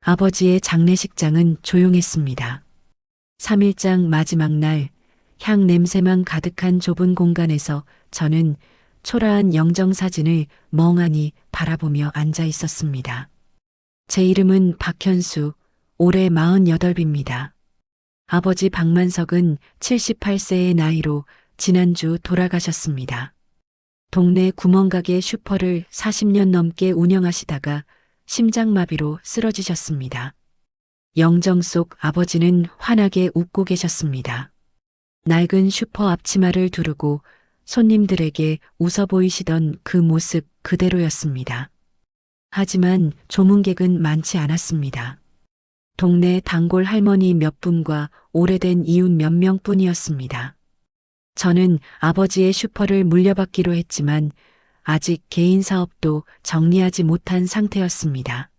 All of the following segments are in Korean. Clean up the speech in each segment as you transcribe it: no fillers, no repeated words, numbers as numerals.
아버지의 장례식장은 조용했습니다. 3일장 마지막 날, 향 냄새만 가득한 좁은 공간에서 저는 초라한 영정사진을 멍하니 바라보며 앉아 있었습니다. 제 이름은 박현수, 올해 48입니다. 아버지 박만석은 78세의 나이로 지난주 돌아가셨습니다. 동네 구멍가게 슈퍼를 40년 넘게 운영하시다가 심장마비로 쓰러지셨습니다. 영정 속 아버지는 환하게 웃고 계셨습니다. 낡은 슈퍼 앞치마를 두르고 손님들에게 웃어 보이시던 그 모습 그대로였습니다. 하지만 조문객은 많지 않았습니다. 동네 단골 할머니 몇 분과 오래된 이웃 몇 명뿐이었습니다. 저는 아버지의 슈퍼를 물려받기로 했지만 아직 개인 사업도 정리하지 못한 상태였습니다.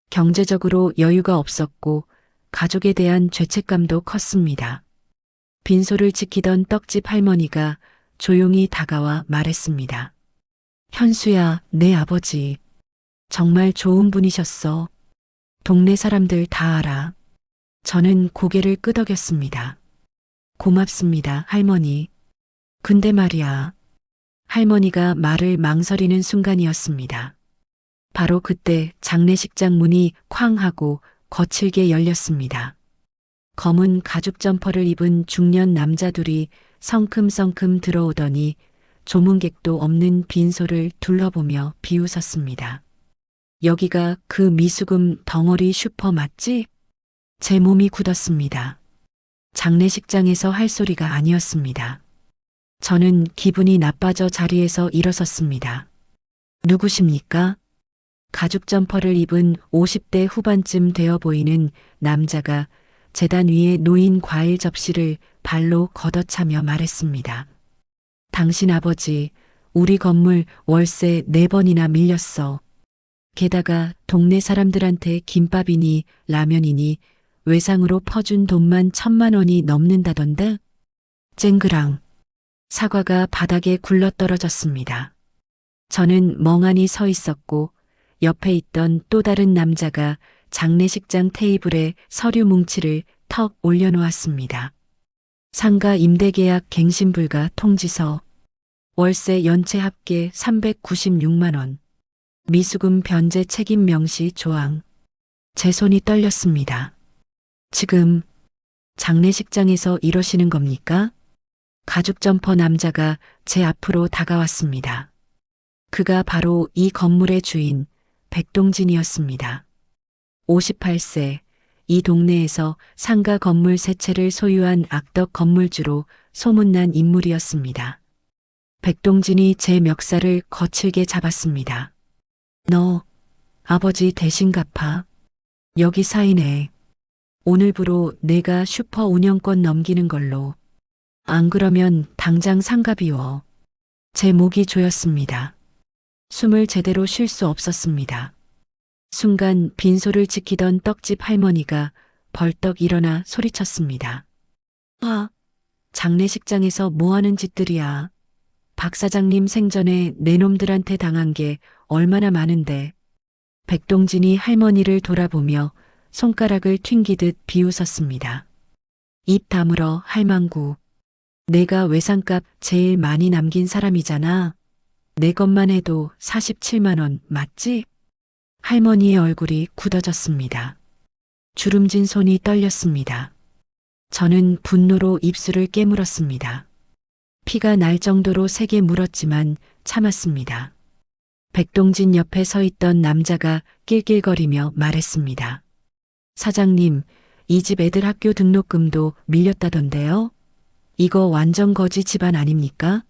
경제적으로 여유가 없었고 가족에 대한 죄책감도 컸습니다. 빈소를 지키던 떡집 할머니가 조용히 다가와 말했습니다. 현수야, 내 아버지. 정말 좋은 분이셨어. 동네 사람들 다 알아. 저는 고개를 끄덕였습니다. 고맙습니다, 할머니. 근데 말이야. 할머니가 말을 망설이는 순간이었습니다. 바로 그때 장례식장 문이 쾅 하고 거칠게 열렸습니다. 검은 가죽 점퍼를 입은 중년 남자 둘이 성큼성큼 들어오더니 조문객도 없는 빈소를 둘러보며 비웃었습니다. 여기가 그 미수금 덩어리 슈퍼 맞지? 제 몸이 굳었습니다. 장례식장에서 할 소리가 아니었습니다. 저는 기분이 나빠져 자리에서 일어섰습니다. 누구십니까? 가죽 점퍼를 입은 50대 후반쯤 되어 보이는 남자가 재단 위에 놓인 과일 접시를 발로 걷어차며 말했습니다. 당신 아버지, 우리 건물 월세 4번이나 밀렸어. 게다가 동네 사람들한테 김밥이니 라면이니 외상으로 퍼준 돈만 1,000만 원이 넘는다던데? 쨍그랑. 사과가 바닥에 굴러떨어졌습니다. 저는 멍하니 서 있었고 옆에 있던 또 다른 남자가 장례식장 테이블에 서류 뭉치를 턱 올려놓았습니다. 상가 임대계약 갱신불가 통지서, 월세 연체 합계 396만 원, 미수금 변제 책임 명시 조항. 제 손이 떨렸습니다. 지금 장례식장에서 이러시는 겁니까? 가죽 점퍼 남자가 제 앞으로 다가왔습니다. 그가 바로 이 건물의 주인 백동진이었습니다. 58세, 이 동네에서 상가 건물 3채를 소유한 악덕 건물주로 소문난 인물이었습니다. 백동진이 제 멱살을 거칠게 잡았습니다. 너, 아버지 대신 갚아. 여기 사인해. 오늘부로 내가 슈퍼 운영권 넘기는 걸로. 안 그러면 당장 상가 비워. 제 목이 조였습니다. 숨을 제대로 쉴 수 없었습니다. 순간 빈소를 지키던 떡집 할머니가 벌떡 일어나 소리쳤습니다. 아, 장례식장에서 뭐하는 짓들이야. 박 사장님 생전에 내 놈들한테 당한 게 얼마나 많은데. 백동진이 할머니를 돌아보며 손가락을 튕기듯 비웃었습니다. 입 다물어 할망구. 내가 외상값 제일 많이 남긴 사람이잖아. 내 것만 해도 47만 원 맞지? 할머니의 얼굴이 굳어졌습니다. 주름진 손이 떨렸습니다. 저는 분노로 입술을 깨물었습니다. 피가 날 정도로 세게 물었지만 참았습니다. 백동진 옆에 서 있던 남자가 낄낄거리며 말했습니다. 사장님, 이 집 애들 학교 등록금도 밀렸다던데요? 이거 완전 거지 집안 아닙니까?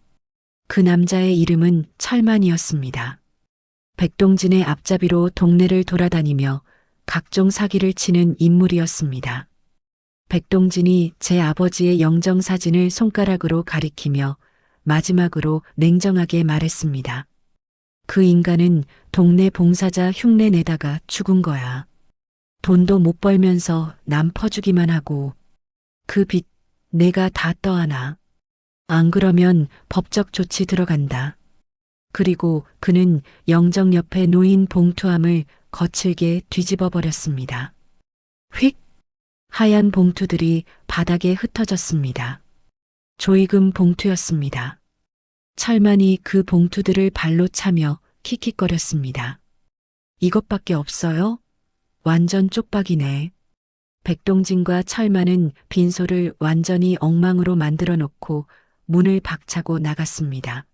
그 남자의 이름은 철만이었습니다. 백동진의 앞잡이로 동네를 돌아다니며 각종 사기를 치는 인물이었습니다. 백동진이 제 아버지의 영정사진을 손가락으로 가리키며 마지막으로 냉정하게 말했습니다. 그 인간은 동네 봉사자 흉내 내다가 죽은 거야. 돈도 못 벌면서 남 퍼주기만 하고 그 빚 내가 다 떠안아. 안 그러면 법적 조치 들어간다. 그리고 그는 영정 옆에 놓인 봉투함을 거칠게 뒤집어 버렸습니다. 휙! 하얀 봉투들이 바닥에 흩어졌습니다. 조의금 봉투였습니다. 철만이 그 봉투들을 발로 차며 킥킥거렸습니다. 이것밖에 없어요? 완전 쪽박이네. 백동진과 철만은 빈소를 완전히 엉망으로 만들어 놓고 문을 박차고 나갔습니다.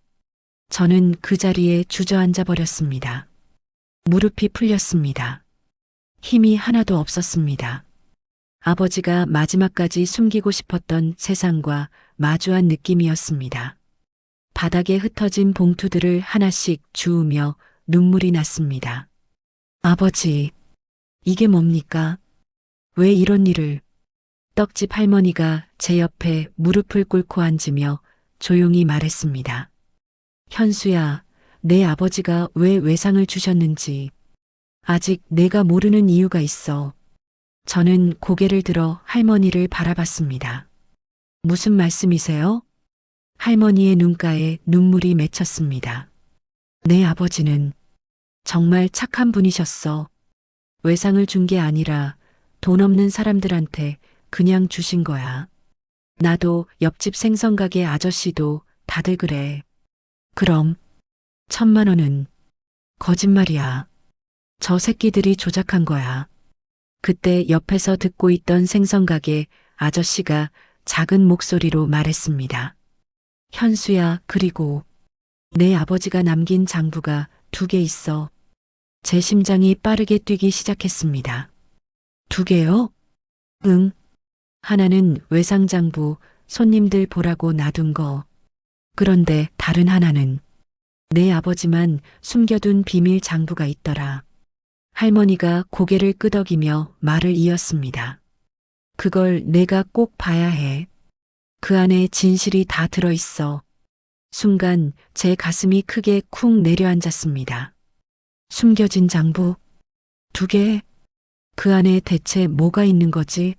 저는 그 자리에 주저앉아 버렸습니다. 무릎이 풀렸습니다. 힘이 하나도 없었습니다. 아버지가 마지막까지 숨기고 싶었던 세상과 마주한 느낌이었습니다. 바닥에 흩어진 봉투들을 하나씩 주우며 눈물이 났습니다. 아버지, 이게 뭡니까? 왜 이런 일을? 떡집 할머니가 제 옆에 무릎을 꿇고 앉으며 조용히 말했습니다. 현수야, 내 아버지가 왜 외상을 주셨는지 아직 내가 모르는 이유가 있어. 저는 고개를 들어 할머니를 바라봤습니다. 무슨 말씀이세요? 할머니의 눈가에 눈물이 맺혔습니다. 내 아버지는 정말 착한 분이셨어. 외상을 준 게 아니라 돈 없는 사람들한테 그냥 주신 거야. 나도 옆집 생선가게 아저씨도 다들 그래. 그럼 1,000만 원은 거짓말이야. 저 새끼들이 조작한 거야. 그때 옆에서 듣고 있던 생선가게 아저씨가 작은 목소리로 말했습니다. 현수야, 그리고 내 아버지가 남긴 장부가 2개 있어. 제 심장이 빠르게 뛰기 시작했습니다. 2개요? 응. 하나는 외상장부, 손님들 보라고 놔둔 거. 그런데 다른 하나는 내 아버지만 숨겨둔 비밀 장부가 있더라. 할머니가 고개를 끄덕이며 말을 이었습니다. 그걸 내가 꼭 봐야 해. 그 안에 진실이 다 들어있어. 순간 제 가슴이 크게 쿵 내려앉았습니다. 숨겨진 장부 2개? 그 안에 대체 뭐가 있는 거지?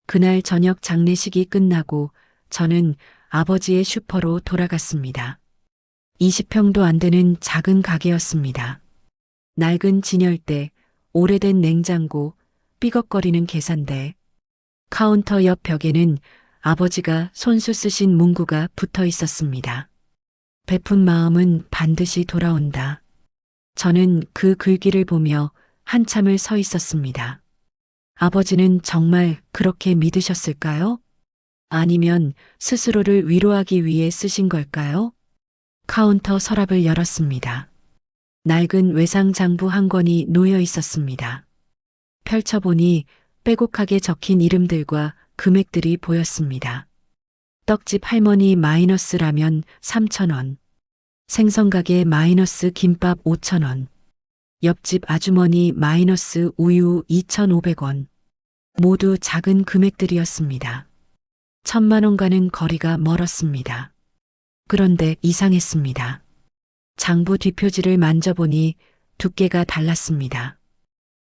그날 저녁 장례식이 끝나고 저는 아버지의 슈퍼로 돌아갔습니다. 20평도 안 되는 작은 가게였습니다. 낡은 진열대, 오래된 냉장고, 삐걱거리는 계산대. 카운터 옆 벽에는 아버지가 손수 쓰신 문구가 붙어 있었습니다. 베푼 마음은 반드시 돌아온다. 저는 그 글귀를 보며 한참을 서 있었습니다. 아버지는 정말 그렇게 믿으셨을까요? 아니면 스스로를 위로하기 위해 쓰신 걸까요? 카운터 서랍을 열었습니다. 낡은 외상장부 한 권이 놓여 있었습니다. 펼쳐보니 빼곡하게 적힌 이름들과 금액들이 보였습니다. 떡집 할머니 마이너스 라면 3,000원, 생선가게 마이너스 김밥 5,000원, 옆집 아주머니 마이너스 우유 2,500원. 모두 작은 금액들이었습니다. 1,000만 원과는 거리가 멀었습니다. 그런데 이상했습니다. 장부 뒷표지를 만져보니 두께가 달랐습니다.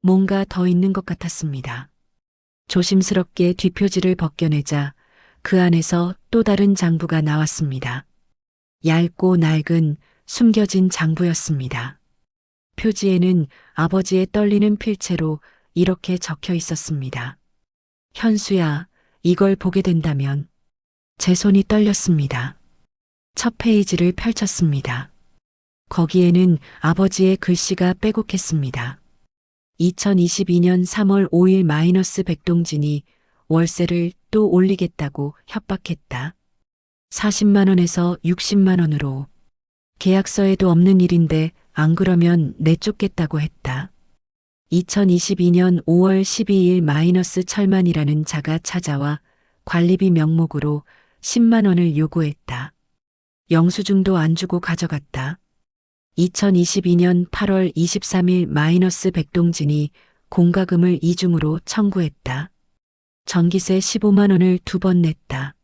뭔가 더 있는 것 같았습니다. 조심스럽게 뒷표지를 벗겨내자 그 안에서 또 다른 장부가 나왔습니다. 얇고 낡은 숨겨진 장부였습니다. 표지에는 아버지의 떨리는 필체로 이렇게 적혀 있었습니다. 현수야, 이걸 보게 된다면. 제 손이 떨렸습니다. 첫 페이지를 펼쳤습니다. 거기에는 아버지의 글씨가 빼곡했습니다. 2022년 3월 5일 마이너스 백동진이 월세를 또 올리겠다고 협박했다. 40만 원에서 60만 원으로. 계약서에도 없는 일인데 안 그러면 내쫓겠다고 했다. 2022년 5월 12일 마이너스 철만이라는 자가 찾아와 관리비 명목으로 10만 원을 요구했다. 영수증도 안 주고 가져갔다. 2022년 8월 23일 마이너스 백동진이 공과금을 이중으로 청구했다. 전기세 15만 원을 2번 냈다.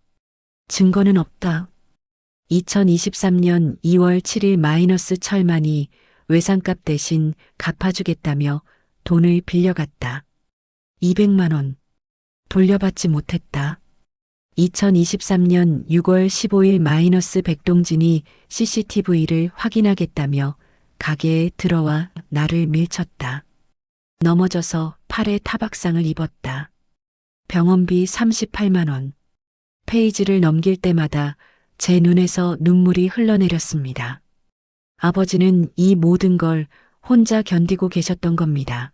증거는 없다. 2023년 2월 7일 마이너스 철만이 외상값 대신 갚아주겠다며 돈을 빌려갔다. 200만 원. 돌려받지 못했다. 2023년 6월 15일 마이너스 백동진이 CCTV를 확인하겠다며 가게에 들어와 나를 밀쳤다. 넘어져서 팔에 타박상을 입었다. 병원비 38만 원. 페이지를 넘길 때마다 제 눈에서 눈물이 흘러내렸습니다. 아버지는 이 모든 걸 혼자 견디고 계셨던 겁니다.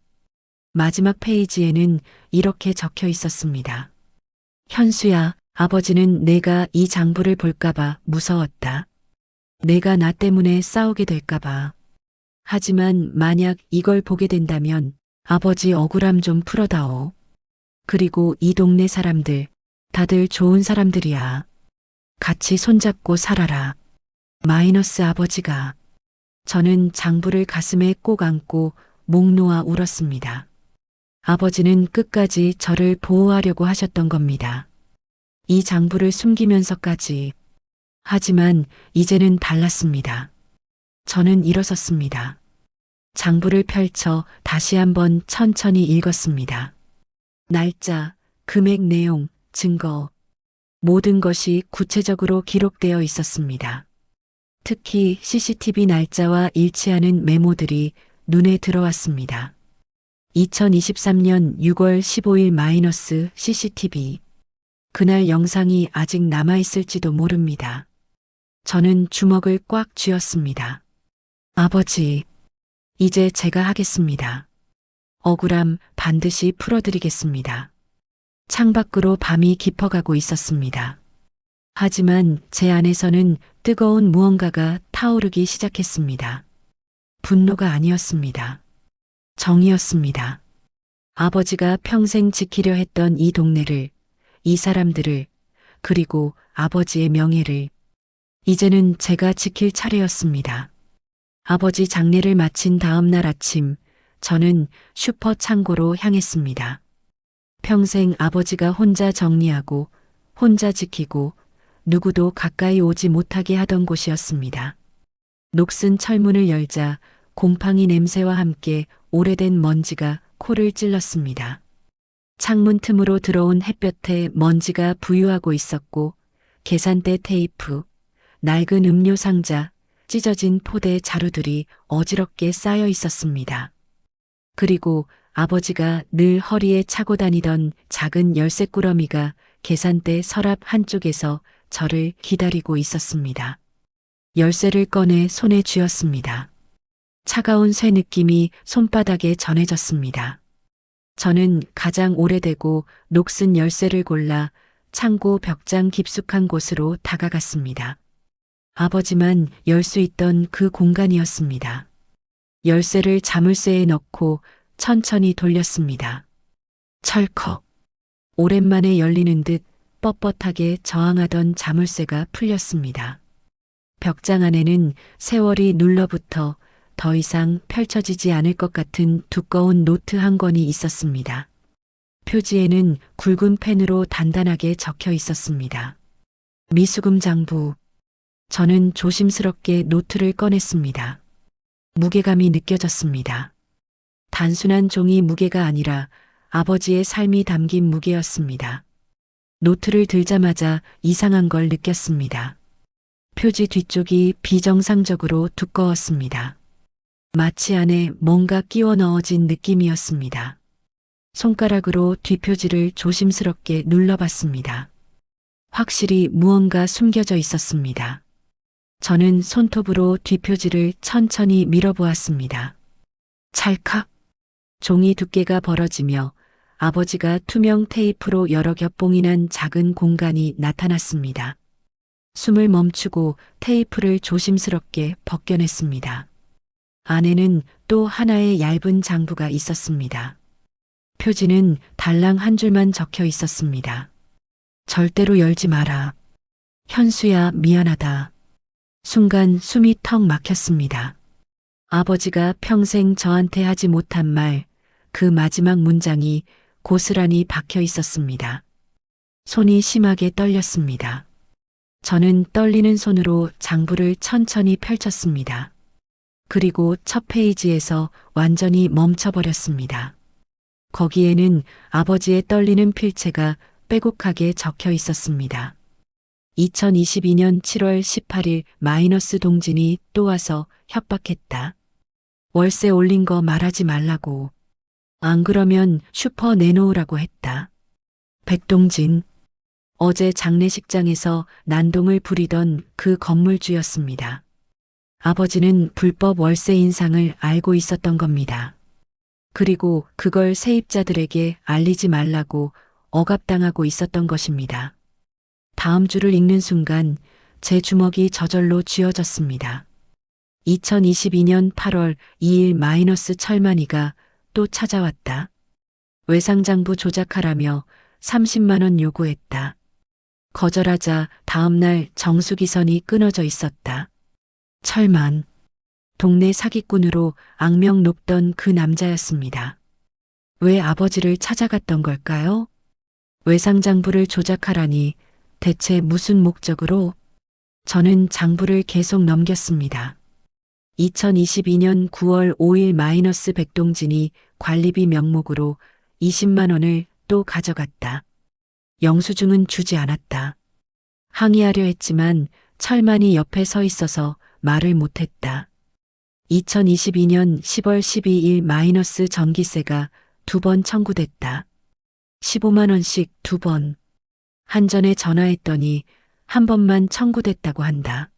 마지막 페이지에는 이렇게 적혀 있었습니다. 현수야, 아버지는 내가 이 장부를 볼까봐 무서웠다. 내가 나 때문에 싸우게 될까봐. 하지만 만약 이걸 보게 된다면 아버지 억울함 좀 풀어다오. 그리고 이 동네 사람들, 다들 좋은 사람들이야. 같이 손잡고 살아라. 마이너스 아버지가. 저는 장부를 가슴에 꼭 안고 목 놓아 울었습니다. 아버지는 끝까지 저를 보호하려고 하셨던 겁니다. 이 장부를 숨기면서까지. 하지만 이제는 달랐습니다. 저는 일어섰습니다. 장부를 펼쳐 다시 한번 천천히 읽었습니다. 날짜, 금액 내용, 증거. 모든 것이 구체적으로 기록되어 있었습니다. 특히 CCTV 날짜와 일치하는 메모들이 눈에 들어왔습니다. 2023년 6월 15일 마이너스 CCTV. 그날 영상이 아직 남아있을지도 모릅니다. 저는 주먹을 꽉 쥐었습니다. 아버지, 이제 제가 하겠습니다. 억울함 반드시 풀어드리겠습니다. 창밖으로 밤이 깊어가고 있었습니다. 하지만 제 안에서는 뜨거운 무언가가 타오르기 시작했습니다. 분노가 아니었습니다. 정이었습니다. 아버지가 평생 지키려 했던 이 동네를, 이 사람들을, 그리고 아버지의 명예를 이제는 제가 지킬 차례였습니다. 아버지 장례를 마친 다음 날 아침, 저는 슈퍼 창고로 향했습니다. 평생 아버지가 혼자 정리하고, 혼자 지키고, 누구도 가까이 오지 못하게 하던 곳이었습니다. 녹슨 철문을 열자 곰팡이 냄새와 함께 오래된 먼지가 코를 찔렀습니다. 창문 틈으로 들어온 햇볕에 먼지가 부유하고 있었고, 계산대 테이프, 낡은 음료 상자, 찢어진 포대 자루들이 어지럽게 쌓여 있었습니다. 그리고 아버지가 늘 허리에 차고 다니던 작은 열쇠꾸러미가 계산대 서랍 한쪽에서 저를 기다리고 있었습니다. 열쇠를 꺼내 손에 쥐었습니다. 차가운 쇠 느낌이 손바닥에 전해졌습니다. 저는 가장 오래되고 녹슨 열쇠를 골라 창고 벽장 깊숙한 곳으로 다가갔습니다. 아버지만 열 수 있던 그 공간이었습니다. 열쇠를 자물쇠에 넣고 천천히 돌렸습니다. 철컥. 오랜만에 열리는 듯 뻣뻣하게 저항하던 자물쇠가 풀렸습니다. 벽장 안에는 세월이 눌러붙어 더 이상 펼쳐지지 않을 것 같은 두꺼운 노트 한 권이 있었습니다. 표지에는 굵은 펜으로 단단하게 적혀 있었습니다. 미수금 장부. 저는 조심스럽게 노트를 꺼냈습니다. 무게감이 느껴졌습니다. 단순한 종이 무게가 아니라 아버지의 삶이 담긴 무게였습니다. 노트를 들자마자 이상한 걸 느꼈습니다. 표지 뒤쪽이 비정상적으로 두꺼웠습니다. 마치 안에 뭔가 끼워 넣어진 느낌이었습니다. 손가락으로 뒷표지를 조심스럽게 눌러봤습니다. 확실히 무언가 숨겨져 있었습니다. 저는 손톱으로 뒷표지를 천천히 밀어보았습니다. 찰칵. 종이 두께가 벌어지며 아버지가 투명 테이프로 여러 겹봉이 난 작은 공간이 나타났습니다. 숨을 멈추고 테이프를 조심스럽게 벗겨냈습니다. 안에는 또 하나의 얇은 장부가 있었습니다. 표지는 달랑 한 줄만 적혀 있었습니다. 절대로 열지 마라. 현수야, 미안하다. 순간 숨이 턱 막혔습니다. 아버지가 평생 저한테 하지 못한 말, 그 마지막 문장이 고스란히 박혀 있었습니다. 손이 심하게 떨렸습니다. 저는 떨리는 손으로 장부를 천천히 펼쳤습니다. 그리고 첫 페이지에서 완전히 멈춰버렸습니다. 거기에는 아버지의 떨리는 필체가 빼곡하게 적혀 있었습니다. 2022년 7월 18일 마이너스 동진이 또 와서 협박했다. 월세 올린 거 말하지 말라고. 안 그러면 슈퍼 내놓으라고 했다. 백동진. 어제 장례식장에서 난동을 부리던 그 건물주였습니다. 아버지는 불법 월세 인상을 알고 있었던 겁니다. 그리고 그걸 세입자들에게 알리지 말라고 억압당하고 있었던 것입니다. 다음 주를 읽는 순간 제 주먹이 저절로 쥐어졌습니다. 2022년 8월 2일 마이너스 철만이가 또 찾아왔다. 외상장부 조작하라며 30만 원 요구했다. 거절하자 다음날 정수기선이 끊어져 있었다. 철만. 동네 사기꾼으로 악명 높던 그 남자였습니다. 왜 아버지를 찾아갔던 걸까요? 외상장부를 조작하라니 대체 무슨 목적으로? 저는 장부를 계속 넘겼습니다. 2022년 9월 5일 마이너스 백동진이 관리비 명목으로 20만 원을 또 가져갔다. 영수증은 주지 않았다. 항의하려 했지만 철만이 옆에 서 있어서 말을 못했다. 2022년 10월 12일 마이너스 전기세가 2번 청구됐다. 15만 원씩 2번. 한전에 전화했더니 한 번만 청구됐다고 한다.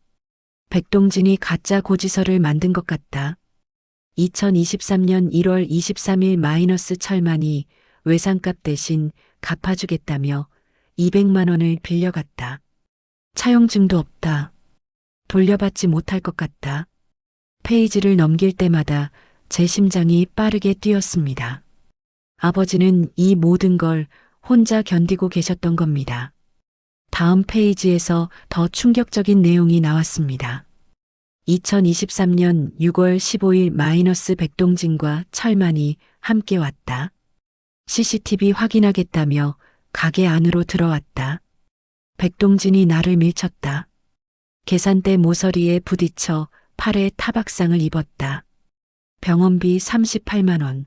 백동진이 가짜 고지서를 만든 것 같다. 2023년 1월 23일 마이너스 철만이 외상값 대신 갚아주겠다며 200만 원을 빌려갔다. 차용증도 없다. 돌려받지 못할 것 같다. 페이지를 넘길 때마다 제 심장이 빠르게 뛰었습니다. 아버지는 이 모든 걸 혼자 견디고 계셨던 겁니다. 다음 페이지에서 더 충격적인 내용이 나왔습니다. 2023년 6월 15일 마이너스 백동진과 철만이 함께 왔다. CCTV 확인하겠다며 가게 안으로 들어왔다. 백동진이 나를 밀쳤다. 계산대 모서리에 부딪혀 팔에 타박상을 입었다. 병원비 38만 원.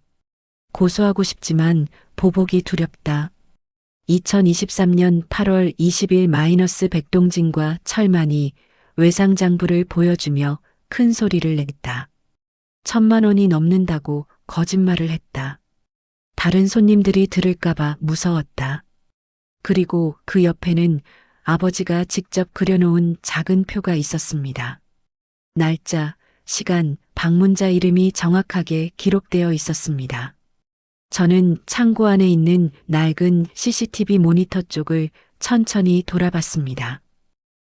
고소하고 싶지만 보복이 두렵다. 2023년 8월 20일 마이너스 백동진과 철만이 외상장부를 보여주며 큰 소리를 냈다. 1,000만 원이 넘는다고 거짓말을 했다. 다른 손님들이 들을까봐 무서웠다. 그리고 그 옆에는 아버지가 직접 그려놓은 작은 표가 있었습니다. 날짜, 시간, 방문자 이름이 정확하게 기록되어 있었습니다. 저는 창고 안에 있는 낡은 CCTV 모니터 쪽을 천천히 돌아봤습니다.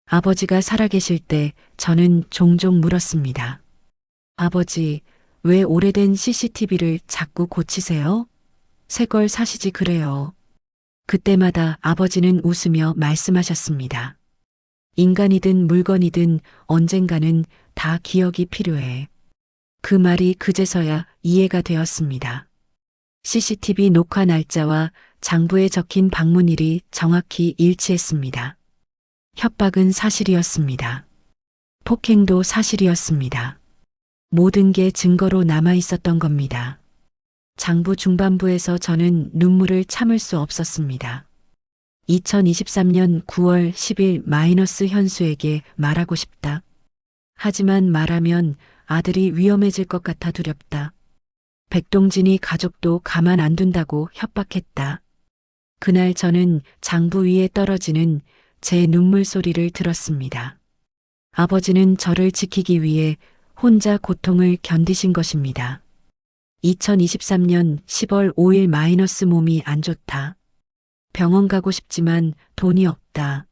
아버지가 살아계실 때 저는 종종 물었습니다. 아버지, 왜 오래된 CCTV를 자꾸 고치세요? 새 걸 사시지 그래요. 그때마다 아버지는 웃으며 말씀하셨습니다. 인간이든 물건이든 언젠가는 다 기억이 필요해. 그 말이 그제서야 이해가 되었습니다. CCTV 녹화 날짜와 장부에 적힌 방문일이 정확히 일치했습니다. 협박은 사실이었습니다. 폭행도 사실이었습니다. 모든 게 증거로 남아 있었던 겁니다. 장부 중반부에서 저는 눈물을 참을 수 없었습니다. 2023년 9월 10일 마이너스 현수에게 말하고 싶다. 하지만 말하면 아들이 위험해질 것 같아 두렵다. 백동진이 가족도 가만 안 둔다고 협박했다. 그날 저는 장부 위에 떨어지는 제 눈물 소리를 들었습니다. 아버지는 저를 지키기 위해 혼자 고통을 견디신 것입니다. 2023년 10월 5일 마이너스 몸이 안 좋다. 병원 가고 싶지만 돈이 없다.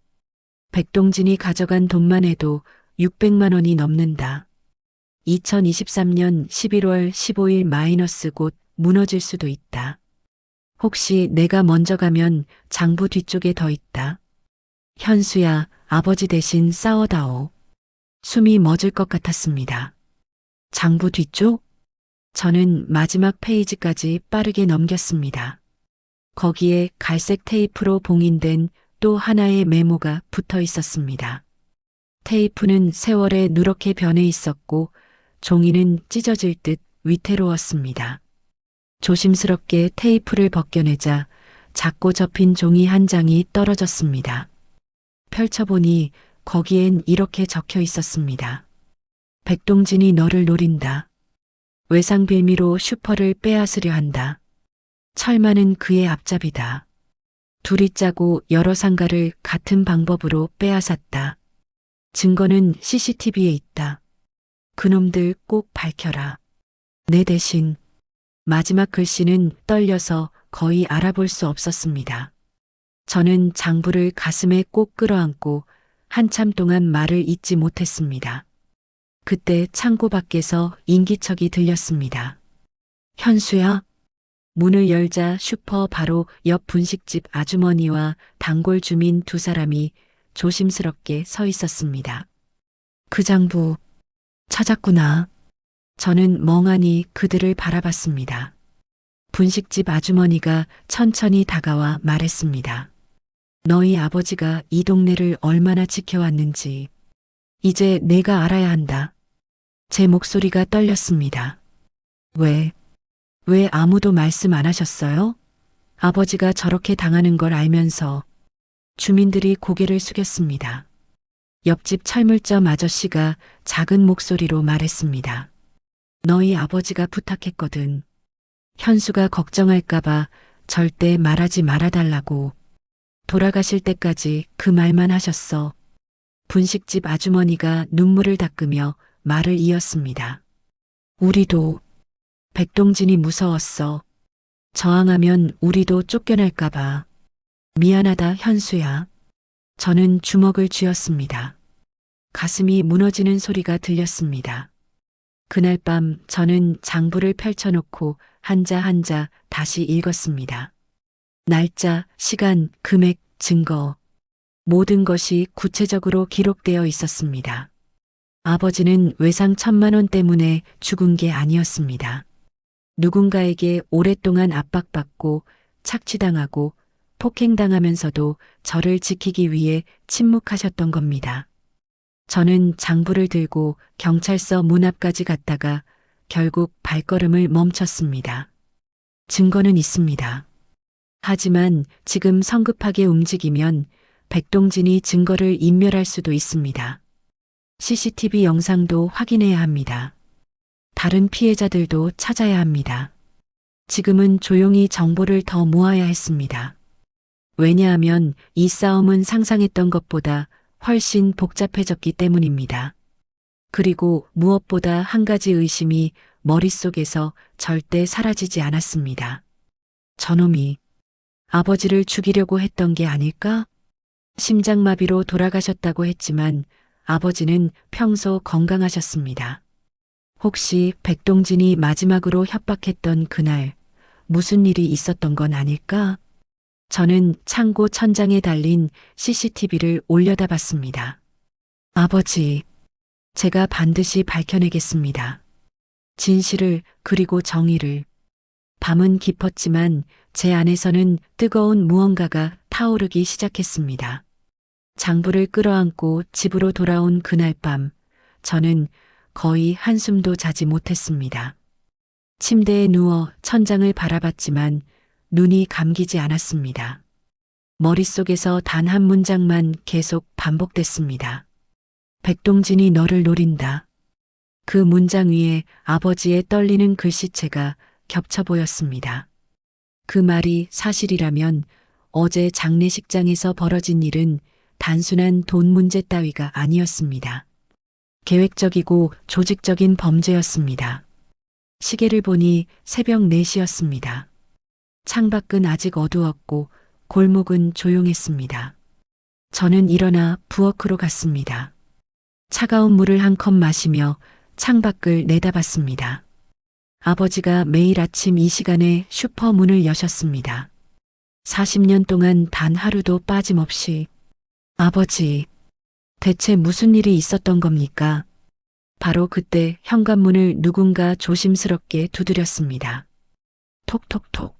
백동진이 가져간 돈만 해도 600만 원이 넘는다. 2023년 11월 15일 마이너스 곧 무너질 수도 있다. 혹시 내가 먼저 가면 장부 뒤쪽에 더 있다. 현수야, 아버지 대신 싸워다오. 숨이 멎을 것 같았습니다. 장부 뒤쪽? 저는 마지막 페이지까지 빠르게 넘겼습니다. 거기에 갈색 테이프로 봉인된 또 하나의 메모가 붙어 있었습니다. 테이프는 세월에 누렇게 변해 있었고 종이는 찢어질 듯 위태로웠습니다. 조심스럽게 테이프를 벗겨내자 작고 접힌 종이 한 장이 떨어졌습니다. 펼쳐보니 거기엔 이렇게 적혀 있었습니다. 백동진이 너를 노린다. 외상 빌미로 슈퍼를 빼앗으려 한다. 철만은 그의 앞잡이다. 둘이 짜고 여러 상가를 같은 방법으로 빼앗았다. 증거는 CCTV에 있다. 그놈들 꼭 밝혀라. 내 대신. 마지막 글씨는 떨려서 거의 알아볼 수 없었습니다. 저는 장부를 가슴에 꼭 끌어안고 한참 동안 말을 잇지 못했습니다. 그때 창고 밖에서 인기척이 들렸습니다. 현수야? 문을 열자 슈퍼 바로 옆 분식집 아주머니와 단골 주민 두 사람이 조심스럽게 서 있었습니다. 그 장부 찾았구나. 저는 멍하니 그들을 바라봤습니다. 분식집 아주머니가 천천히 다가와 말했습니다. 너희 아버지가 이 동네를 얼마나 지켜왔는지 이제 내가 알아야 한다. 제 목소리가 떨렸습니다. 왜 아무도 말씀 안 하셨어요? 아버지가 저렇게 당하는 걸 알면서. 주민들이 고개를 숙였습니다. 옆집 철물점 아저씨가 작은 목소리로 말했습니다. 너희 아버지가 부탁했거든. 현수가 걱정할까봐 절대 말하지 말아달라고. 돌아가실 때까지 그 말만 하셨어. 분식집 아주머니가 눈물을 닦으며 말을 이었습니다. 우리도. 백동진이 무서웠어. 저항하면 우리도 쫓겨날까봐. 미안하다 현수야. 저는 주먹을 쥐었습니다. 가슴이 무너지는 소리가 들렸습니다. 그날 밤 저는 장부를 펼쳐놓고 한자 한자 다시 읽었습니다. 날짜, 시간, 금액, 증거. 모든 것이 구체적으로 기록되어 있었습니다. 아버지는 외상 1,000만 원 때문에 죽은 게 아니었습니다. 누군가에게 오랫동안 압박받고 착취당하고 폭행당하면서도 저를 지키기 위해 침묵하셨던 겁니다. 저는 장부를 들고 경찰서 문 앞까지 갔다가 결국 발걸음을 멈췄습니다. 증거는 있습니다. 하지만 지금 성급하게 움직이면 백동진이 증거를 인멸할 수도 있습니다. CCTV 영상도 확인해야 합니다. 다른 피해자들도 찾아야 합니다. 지금은 조용히 정보를 더 모아야 했습니다. 왜냐하면 이 싸움은 상상했던 것보다 훨씬 복잡해졌기 때문입니다. 그리고 무엇보다 한 가지 의심이 머릿속에서 절대 사라지지 않았습니다. 저놈이 아버지를 죽이려고 했던 게 아닐까? 심장마비로 돌아가셨다고 했지만 아버지는 평소 건강하셨습니다. 혹시 백동진이 마지막으로 협박했던 그날 무슨 일이 있었던 건 아닐까? 저는 창고 천장에 달린 CCTV를 올려다봤습니다. 아버지, 제가 반드시 밝혀내겠습니다. 진실을 그리고 정의를. 밤은 깊었지만 제 안에서는 뜨거운 무언가가 타오르기 시작했습니다. 장부를 끌어안고 집으로 돌아온 그날 밤, 저는 거의 한숨도 자지 못했습니다. 침대에 누워 천장을 바라봤지만 눈이 감기지 않았습니다. 머릿속에서 단 한 문장만 계속 반복됐습니다. 백동진이 너를 노린다. 그 문장 위에 아버지의 떨리는 글씨체가 겹쳐 보였습니다. 그 말이 사실이라면 어제 장례식장에서 벌어진 일은 단순한 돈 문제 따위가 아니었습니다. 계획적이고 조직적인 범죄였습니다. 시계를 보니 새벽 4시였습니다. 창밖은 아직 어두웠고 골목은 조용했습니다. 저는 일어나 부엌으로 갔습니다. 차가운 물을 한 컵 마시며 창밖을 내다봤습니다. 아버지가 매일 아침 이 시간에 슈퍼 문을 여셨습니다. 40년 동안 단 하루도 빠짐없이. 아버지, 대체 무슨 일이 있었던 겁니까? 바로 그때 현관문을 누군가 조심스럽게 두드렸습니다. 톡톡톡.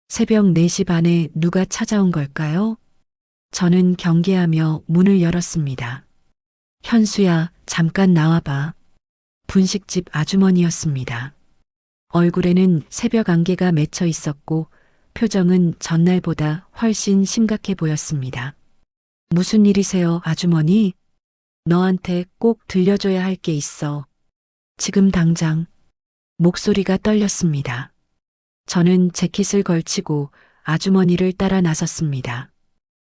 새벽 4시 반에 누가 찾아온 걸까요? 저는 경계하며 문을 열었습니다. 현수야, 잠깐 나와봐. 분식집 아주머니였습니다. 얼굴에는 새벽 안개가 맺혀 있었고 표정은 전날보다 훨씬 심각해 보였습니다. 무슨 일이세요, 아주머니? 너한테 꼭 들려줘야 할 게 있어. 지금 당장. 목소리가 떨렸습니다. 저는 재킷을 걸치고 아주머니를 따라 나섰습니다.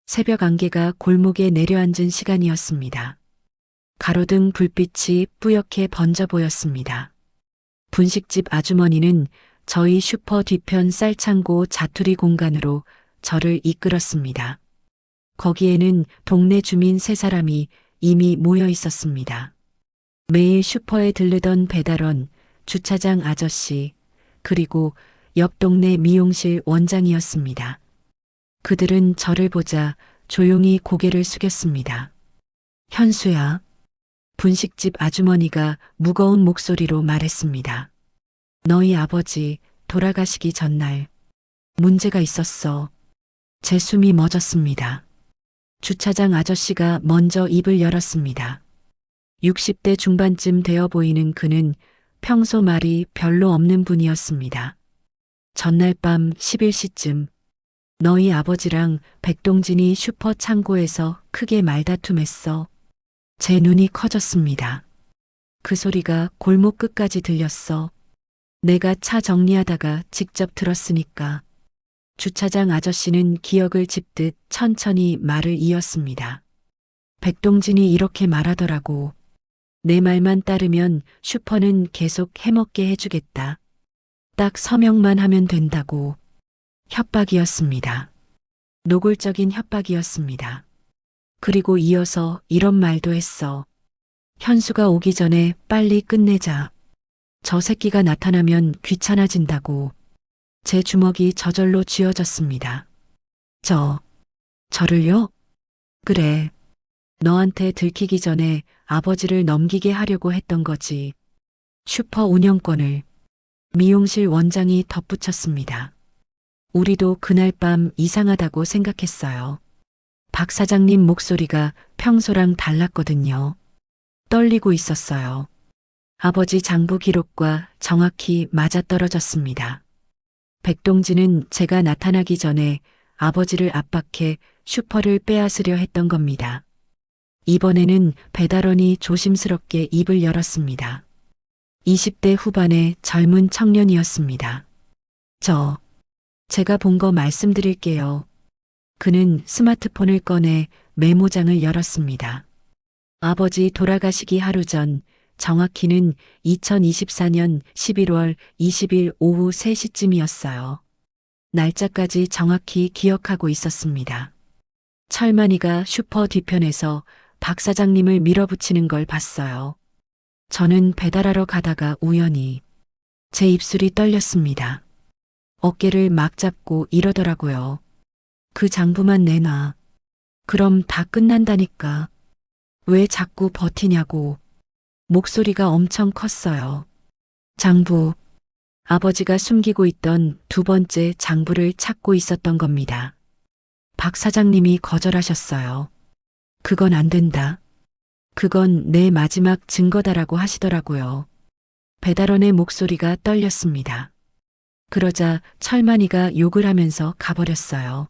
새벽 안개가 골목에 내려앉은 시간이었습니다. 가로등 불빛이 뿌옇게 번져 보였습니다. 분식집 아주머니는 저희 슈퍼 뒤편 쌀창고 자투리 공간으로 저를 이끌었습니다. 거기에는 동네 주민 3사람이 이미 모여 있었습니다. 매일 슈퍼에 들르던 배달원, 주차장 아저씨, 그리고 옆 동네 미용실 원장이었습니다. 그들은 저를 보자 조용히 고개를 숙였습니다. 현수야. 분식집 아주머니가 무거운 목소리로 말했습니다. 너희 아버지 돌아가시기 전날 문제가 있었어. 제 숨이 멎었습니다. 주차장 아저씨가 먼저 입을 열었습니다. 60대 중반쯤 되어 보이는 그는 평소 말이 별로 없는 분이었습니다. 전날 밤 11시쯤 너희 아버지랑 백동진이 슈퍼 창고에서 크게 말다툼했어. 제 눈이 커졌습니다. 그 소리가 골목 끝까지 들렸어. 내가 차 정리하다가 직접 들었으니까. 주차장 아저씨는 기억을 짚듯 천천히 말을 이었습니다. 백동진이 이렇게 말하더라고. 내 말만 따르면 슈퍼는 계속 해먹게 해주겠다. 딱 서명만 하면 된다고. 협박이었습니다. 노골적인 협박이었습니다. 그리고 이어서 이런 말도 했어. 현수가 오기 전에 빨리 끝내자. 저 새끼가 나타나면 귀찮아진다고. 제 주먹이 저절로 쥐어졌습니다. 저를요? 그래. 너한테 들키기 전에 아버지를 넘기게 하려고 했던 거지. 슈퍼 운영권을. 미용실 원장이 덧붙였습니다. 우리도 그날 밤 이상하다고 생각했어요. 박 사장님 목소리가 평소랑 달랐거든요. 떨리고 있었어요. 아버지 장부 기록과 정확히 맞아떨어졌습니다. 백동진은 제가 나타나기 전에 아버지를 압박해 슈퍼를 빼앗으려 했던 겁니다. 이번에는 배달원이 조심스럽게 입을 열었습니다. 20대 후반의 젊은 청년이었습니다. 제가 본 거 말씀드릴게요. 그는 스마트폰을 꺼내 메모장을 열었습니다. 아버지 돌아가시기 하루 전, 정확히는 2024년 11월 20일 오후 3시쯤이었어요. 날짜까지 정확히 기억하고 있었습니다. 철만이가 슈퍼 뒤편에서 박 사장님을 밀어붙이는 걸 봤어요. 저는 배달하러 가다가 우연히 제 입술이 떨렸습니다. 어깨를 막 잡고 이러더라고요. 그 장부만 내놔. 그럼 다 끝난다니까. 왜 자꾸 버티냐고. 목소리가 엄청 컸어요. 장부. 아버지가 숨기고 있던 2번째 장부를 찾고 있었던 겁니다. 박 사장님이 거절하셨어요. 그건 안 된다. 그건 내 마지막 증거다라고 하시더라고요. 배달원의 목소리가 떨렸습니다. 그러자 철만이가 욕을 하면서 가버렸어요.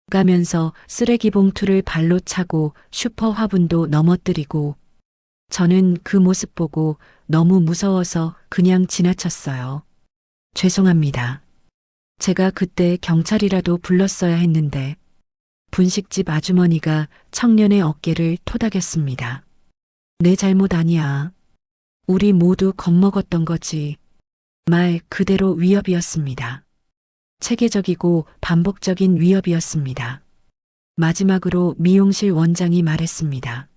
가면서 쓰레기 봉투를 발로 차고 슈퍼 화분도 넘어뜨리고 저는 그 모습 보고 너무 무서워서 그냥 지나쳤어요. 죄송합니다. 제가 그때 경찰이라도 불렀어야 했는데 분식집 아주머니가 청년의 어깨를 토닥였습니다. 내 잘못 아니야. 우리 모두 겁먹었던 거지. 말 그대로 위협이었습니다. 체계적이고 반복적인 위협이었습니다. 마지막으로 미용실 원장이 말했습니다.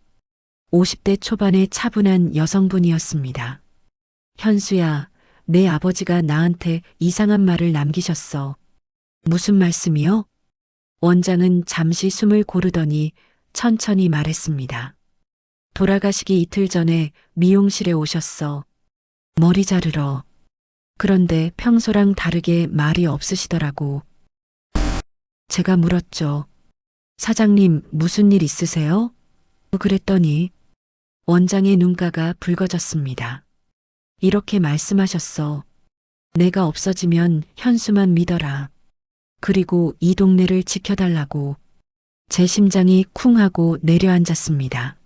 50대 초반의 차분한 여성분이었습니다. 현수야, 내 아버지가 나한테 이상한 말을 남기셨어. 무슨 말씀이요? 원장은 잠시 숨을 고르더니 천천히 말했습니다. 돌아가시기 이틀 전에 미용실에 오셨어. 머리 자르러. 그런데 평소랑 다르게 말이 없으시더라고. 제가 물었죠. 사장님, 무슨 일 있으세요? 그랬더니 원장의 눈가가 붉어졌습니다. 이렇게 말씀하셨어. 내가 없어지면 현수만 믿어라. 그리고 이 동네를 지켜달라고. 제 심장이 쿵 하고 내려앉았습니다.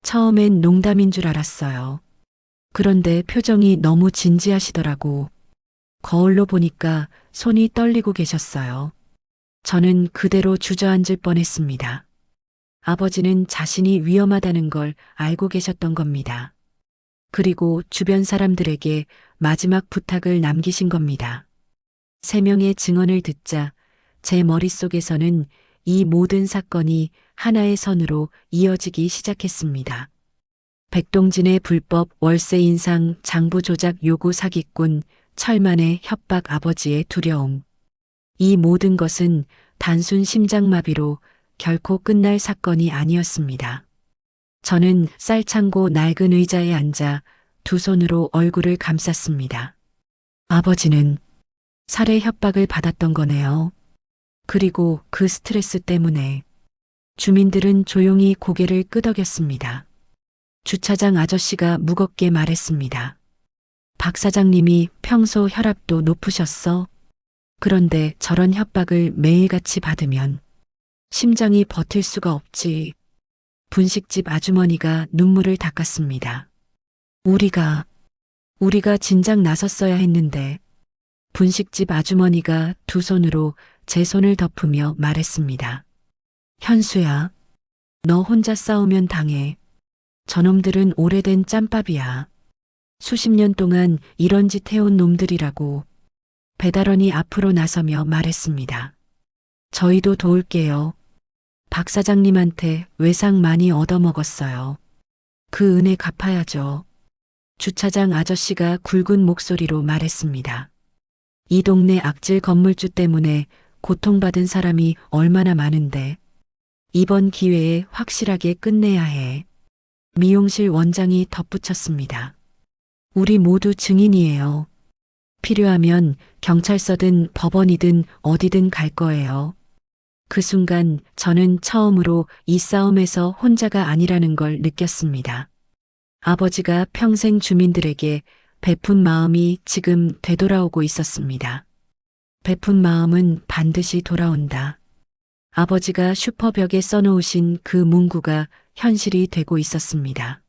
처음엔 농담인 줄 알았어요. 그런데 표정이 너무 진지하시더라고. 거울로 보니까 손이 떨리고 계셨어요. 저는 그대로 주저앉을 뻔했습니다. 아버지는 자신이 위험하다는 걸 알고 계셨던 겁니다. 그리고 주변 사람들에게 마지막 부탁을 남기신 겁니다. 3명의 증언을 듣자 제 머릿속에서는 이 모든 사건이 하나의 선으로 이어지기 시작했습니다. 백동진의 불법 월세 인상, 장부 조작 요구 사기꾼, 철만의 협박, 아버지의 두려움. 이 모든 것은 단순 심장마비로 결코 끝날 사건이 아니었습니다. 저는 쌀창고 낡은 의자에 앉아 두 손으로 얼굴을 감쌌습니다. 아버지는 살해 협박을 받았던 거네요. 그리고 그 스트레스 때문에 주민들은 조용히 고개를 끄덕였습니다. 주차장 아저씨가 무겁게 말했습니다. 박 사장님이 평소 혈압도 높으셨어? 그런데 저런 협박을 매일같이 받으면 심장이 버틸 수가 없지. 분식집 아주머니가 눈물을 닦았습니다. 우리가 진작 나섰어야 했는데. 분식집 아주머니가 두 손으로 제 손을 덮으며 말했습니다. 현수야, 너 혼자 싸우면 당해. 저놈들은 오래된 짬밥이야. 수십 년 동안 이런 짓 해온 놈들이라고. 배달원이 앞으로 나서며 말했습니다. 저희도 도울게요. 박 사장님한테 외상 많이 얻어먹었어요. 그 은혜 갚아야죠. 주차장 아저씨가 굵은 목소리로 말했습니다. 이 동네 악질 건물주 때문에 고통받은 사람이 얼마나 많은데 이번 기회에 확실하게 끝내야 해. 미용실 원장이 덧붙였습니다. 우리 모두 증인이에요. 필요하면 경찰서든 법원이든 어디든 갈 거예요. 그 순간 저는 처음으로 이 싸움에서 혼자가 아니라는 걸 느꼈습니다. 아버지가 평생 주민들에게 베푼 마음이 지금 되돌아오고 있었습니다. 베푼 마음은 반드시 돌아온다. 아버지가 슈퍼벽에 써놓으신 그 문구가 현실이 되고 있었습니다.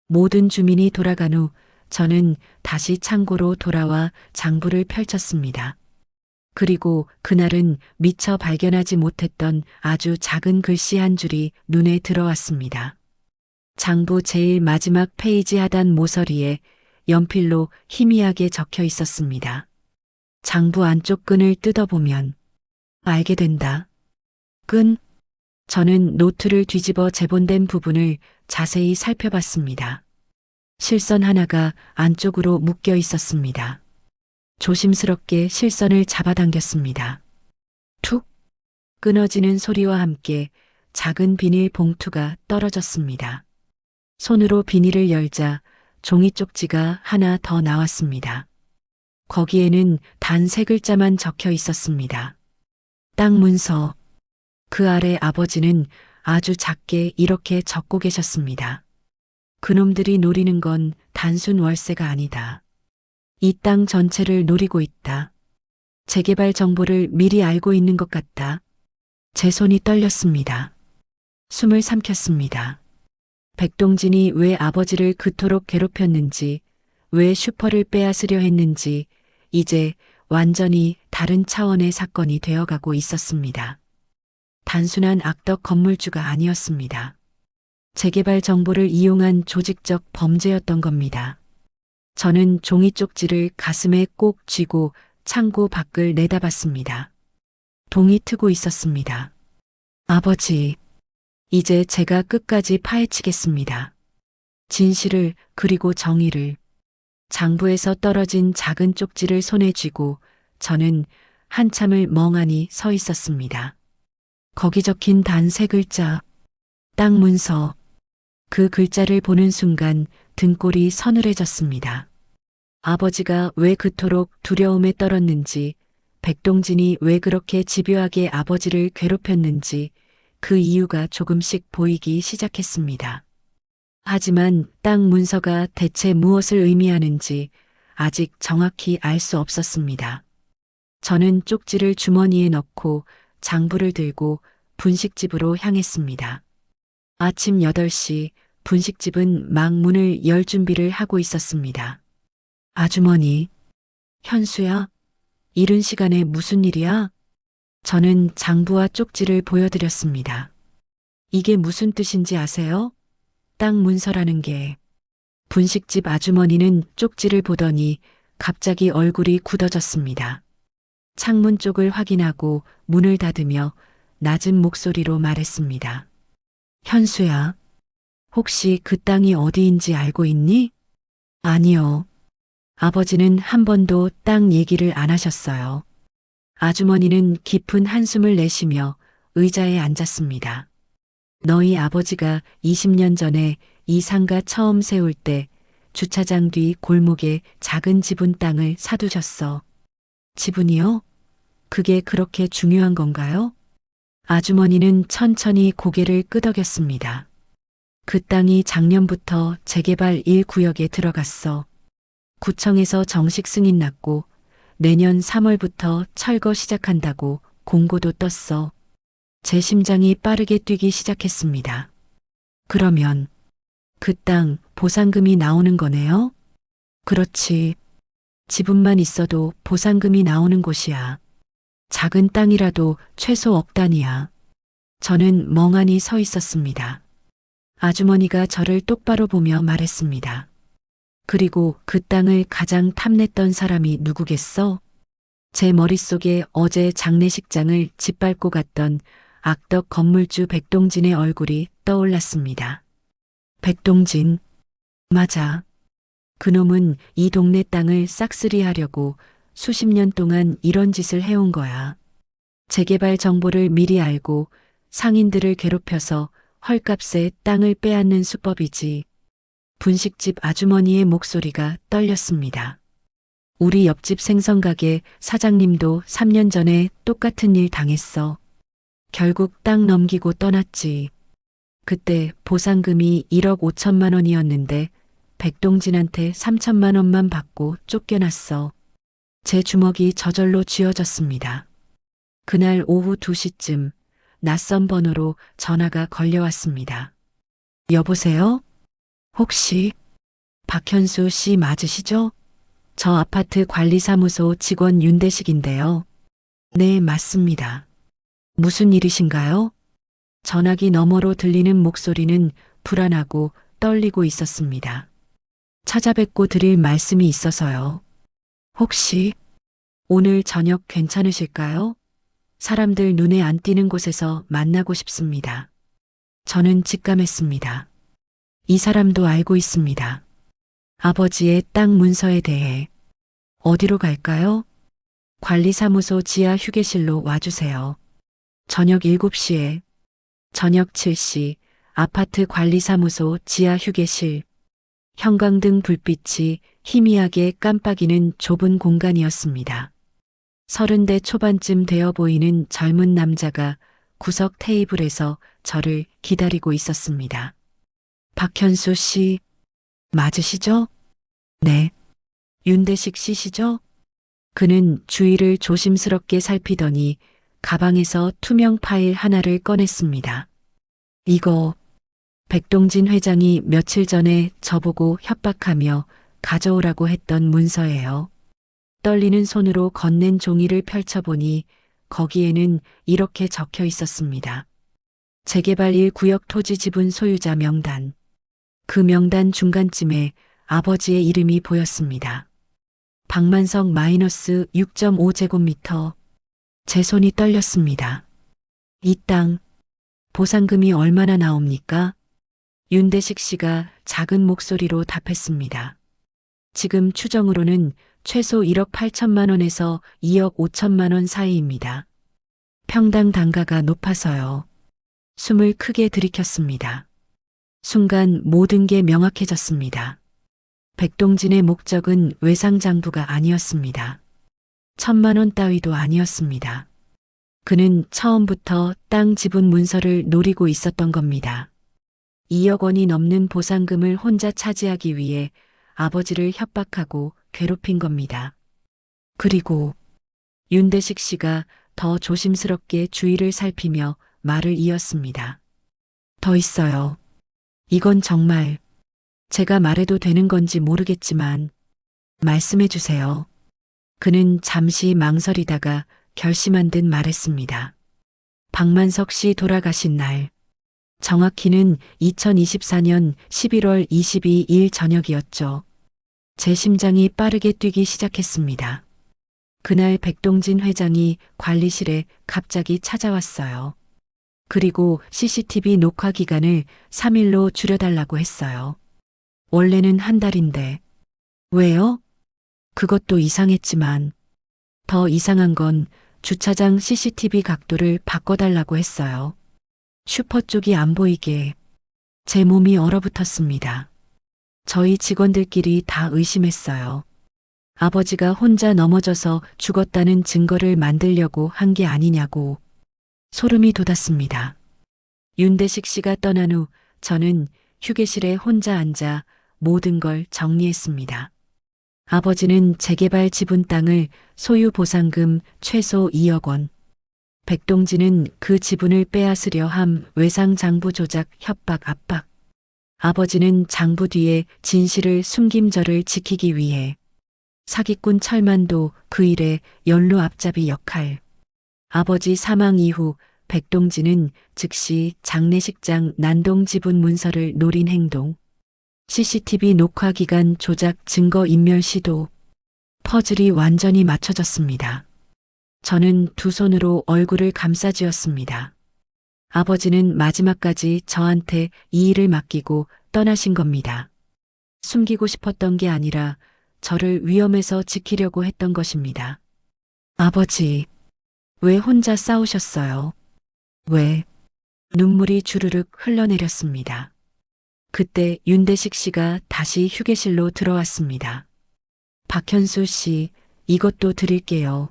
모든 주민이 돌아간 후 저는 다시 창고로 돌아와 장부를 펼쳤습니다. 그리고 그날은 미처 발견하지 못했던 아주 작은 글씨 한 줄이 눈에 들어왔습니다. 장부 제일 마지막 페이지 하단 모서리에 연필로 희미하게 적혀 있었습니다. 장부 안쪽 끈을 뜯어보면 알게 된다. 끈? 저는 노트를 뒤집어 재본된 부분을 자세히 살펴봤습니다. 실선 하나가 안쪽으로 묶여 있었습니다. 조심스럽게 실선을 잡아당겼습니다. 툭! 끊어지는 소리와 함께 작은 비닐 봉투가 떨어졌습니다. 손으로 비닐을 열자 종이 쪽지가 하나 더 나왔습니다. 거기에는 단 3글자만 적혀 있었습니다. 땅 문서. 그 아래 아버지는 아주 작게 이렇게 적고 계셨습니다. 그놈들이 노리는 건 단순 월세가 아니다. 이 땅 전체를 노리고 있다. 재개발 정보를 미리 알고 있는 것 같다. 제 손이 떨렸습니다. 숨을 삼켰습니다. 백동진이 왜 아버지를 그토록 괴롭혔는지, 왜 슈퍼를 빼앗으려 했는지 이제 완전히 다른 차원의 사건이 되어가고 있었습니다. 단순한 악덕 건물주가 아니었습니다. 재개발 정보를 이용한 조직적 범죄였던 겁니다. 저는 종이 쪽지를 가슴에 꼭 쥐고 창고 밖을 내다봤습니다. 동이 트고 있었습니다. 아버지, 이제 제가 끝까지 파헤치겠습니다. 진실을, 그리고 정의를. 장부에서 떨어진 작은 쪽지를 손에 쥐고 저는 한참을 멍하니 서 있었습니다. 거기 적힌 단 3글자, 땅 문서. 그 글자를 보는 순간 등골이 서늘해졌습니다. 아버지가 왜 그토록 두려움에 떨었는지, 백동진이 왜 그렇게 집요하게 아버지를 괴롭혔는지 그 이유가 조금씩 보이기 시작했습니다. 하지만 땅 문서가 대체 무엇을 의미하는지 아직 정확히 알 수 없었습니다. 저는 쪽지를 주머니에 넣고 장부를 들고 분식집으로 향했습니다. 아침 8시 분식집은 막 문을 열 준비를 하고 있었습니다. 아주머니, 현수야, 이른 시간에 무슨 일이야? 저는 장부와 쪽지를 보여드렸습니다. 이게 무슨 뜻인지 아세요? 땅 문서라는 게. 분식집 아주머니는 쪽지를 보더니 갑자기 얼굴이 굳어졌습니다. 창문 쪽을 확인하고 문을 닫으며 낮은 목소리로 말했습니다. 현수야, 혹시 그 땅이 어디인지 알고 있니? 아니요. 아버지는 한 번도 땅 얘기를 안 하셨어요. 아주머니는 깊은 한숨을 내쉬며 의자에 앉았습니다. 너희 아버지가 20년 전에 이 상가 처음 세울 때 주차장 뒤 골목에 작은 지분 땅을 사두셨어. 지분이요? 그게 그렇게 중요한 건가요? 아주머니는 천천히 고개를 끄덕였습니다. 그 땅이 작년부터 재개발 1구역에 들어갔어. 구청에서 정식 승인 났고 내년 3월부터 철거 시작한다고 공고도 떴어. 제 심장이 빠르게 뛰기 시작했습니다. 그러면 그 땅 보상금이 나오는 거네요? 그렇지. 지분만 있어도 보상금이 나오는 곳이야. 작은 땅이라도 최소 억 단위야. 저는 멍하니 서 있었습니다. 아주머니가 저를 똑바로 보며 말했습니다. 그리고 그 땅을 가장 탐냈던 사람이 누구겠어? 제 머릿속에 어제 장례식장을 짓밟고 갔던 악덕 건물주 백동진의 얼굴이 떠올랐습니다. 백동진. 맞아. 그놈은 이 동네 땅을 싹쓸이하려고 수십 년 동안 이런 짓을 해온 거야. 재개발 정보를 미리 알고 상인들을 괴롭혀서 헐값에 땅을 빼앗는 수법이지. 분식집 아주머니의 목소리가 떨렸습니다. 우리 옆집 생선가게 사장님도 3년 전에 똑같은 일 당했어. 결국 땅 넘기고 떠났지. 그때 보상금이 1억 5천만 원이었는데 백동진한테 3천만 원만 받고 쫓겨났어. 제 주먹이 저절로 쥐어졌습니다. 그날 오후 2시쯤 낯선 번호로 전화가 걸려왔습니다. 여보세요? 혹시 박현수 씨 맞으시죠? 저 아파트 관리사무소 직원 윤대식인데요. 네, 맞습니다. 무슨 일이신가요? 전화기 너머로 들리는 목소리는 불안하고 떨리고 있었습니다. 찾아뵙고 드릴 말씀이 있어서요. 혹시 오늘 저녁 괜찮으실까요? 사람들 눈에 안 띄는 곳에서 만나고 싶습니다. 저는 직감했습니다. 이 사람도 알고 있습니다. 아버지의 땅 문서에 대해. 어디로 갈까요? 관리사무소 지하 휴게실로 와주세요. 저녁 7시에. 저녁 7시 아파트 관리사무소 지하 휴게실. 형광등 불빛이 희미하게 깜빡이는 좁은 공간이었습니다. 30대 초반쯤 되어 보이는 젊은 남자가 구석 테이블에서 저를 기다리고 있었습니다. 박현수 씨, 맞으시죠? 네. 윤대식 씨시죠? 그는 주위를 조심스럽게 살피더니 가방에서 투명 파일 하나를 꺼냈습니다. 이거 백동진 회장이 며칠 전에 저보고 협박하며 가져오라고 했던 문서예요. 떨리는 손으로 건넨 종이를 펼쳐보니 거기에는 이렇게 적혀 있었습니다. 재개발 1구역 토지 지분 소유자 명단. 그 명단 중간쯤에 아버지의 이름이 보였습니다. 박만석 마이너스 6.5제곱미터. 제 손이 떨렸습니다. 이 땅, 보상금이 얼마나 나옵니까? 윤대식 씨가 작은 목소리로 답했습니다. 지금 추정으로는 최소 1억 8천만 원에서 2억 5천만 원 사이입니다. 평당 단가가 높아서요. 숨을 크게 들이켰습니다. 순간 모든 게 명확해졌습니다. 백동진의 목적은 외상장부가 아니었습니다. 1,000만 원 따위도 아니었습니다. 그는 처음부터 땅 지분 문서를 노리고 있었던 겁니다. 2억 원이 넘는 보상금을 혼자 차지하기 위해 아버지를 협박하고 괴롭힌 겁니다. 그리고 윤대식 씨가 더 조심스럽게 주위를 살피며 말을 이었습니다. 더 있어요. 이건 정말 제가 말해도 되는 건지 모르겠지만 말씀해 주세요. 그는 잠시 망설이다가 결심한 듯 말했습니다. 박만석 씨 돌아가신 날, 정확히는 2024년 11월 22일 저녁이었죠. 제 심장이 빠르게 뛰기 시작했습니다. 그날 백동진 회장이 관리실에 갑자기 찾아왔어요. 그리고 CCTV 녹화 기간을 3일로 줄여달라고 했어요. 원래는 한 달인데. 왜요? 그것도 이상했지만 더 이상한 건 주차장 CCTV 각도를 바꿔달라고 했어요. 슈퍼 쪽이 안 보이게. 제 몸이 얼어붙었습니다. 저희 직원들끼리 다 의심했어요. 아버지가 혼자 넘어져서 죽었다는 증거를 만들려고 한 게 아니냐고. 소름이 돋았습니다. 윤대식 씨가 떠난 후 저는 휴게실에 혼자 앉아 모든 걸 정리했습니다. 아버지는 재개발 지분 땅을 소유 보상금 최소 2억 원. 백동진은 그 지분을 빼앗으려 함 외상 장부 조작 협박 압박. 아버지는 장부 뒤에 진실을 숨김 저를 지키기 위해 사기꾼 철만도 그 일에 연루 앞잡이 역할. 아버지 사망 이후 백동진은 즉시 장례식장 난동 지분 문서를 노린 행동. CCTV 녹화 기간 조작 증거 인멸 시도. 퍼즐이 완전히 맞춰졌습니다. 저는 두 손으로 얼굴을 감싸쥐었습니다. 아버지는 마지막까지 저한테 이 일을 맡기고 떠나신 겁니다. 숨기고 싶었던 게 아니라 저를 위험에서 지키려고 했던 것입니다. 아버지, 왜 혼자 싸우셨어요? 왜? 눈물이 주르륵 흘러내렸습니다. 그때 윤대식 씨가 다시 휴게실로 들어왔습니다. 박현수 씨, 이것도 드릴게요.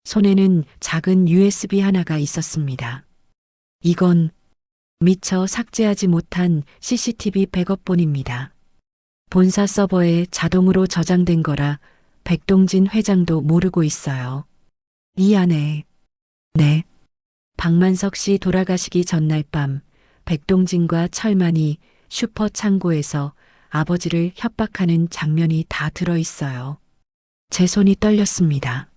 손에는 작은 USB 하나가 있었습니다. 이건 미처 삭제하지 못한 CCTV 백업본입니다. 본사 서버에 자동으로 저장된 거라 백동진 회장도 모르고 있어요. 이 안에, 네. 박만석 씨 돌아가시기 전날 밤 백동진과 철만이 슈퍼 창고에서 아버지를 협박하는 장면이 다 들어있어요. 제 손이 떨렸습니다.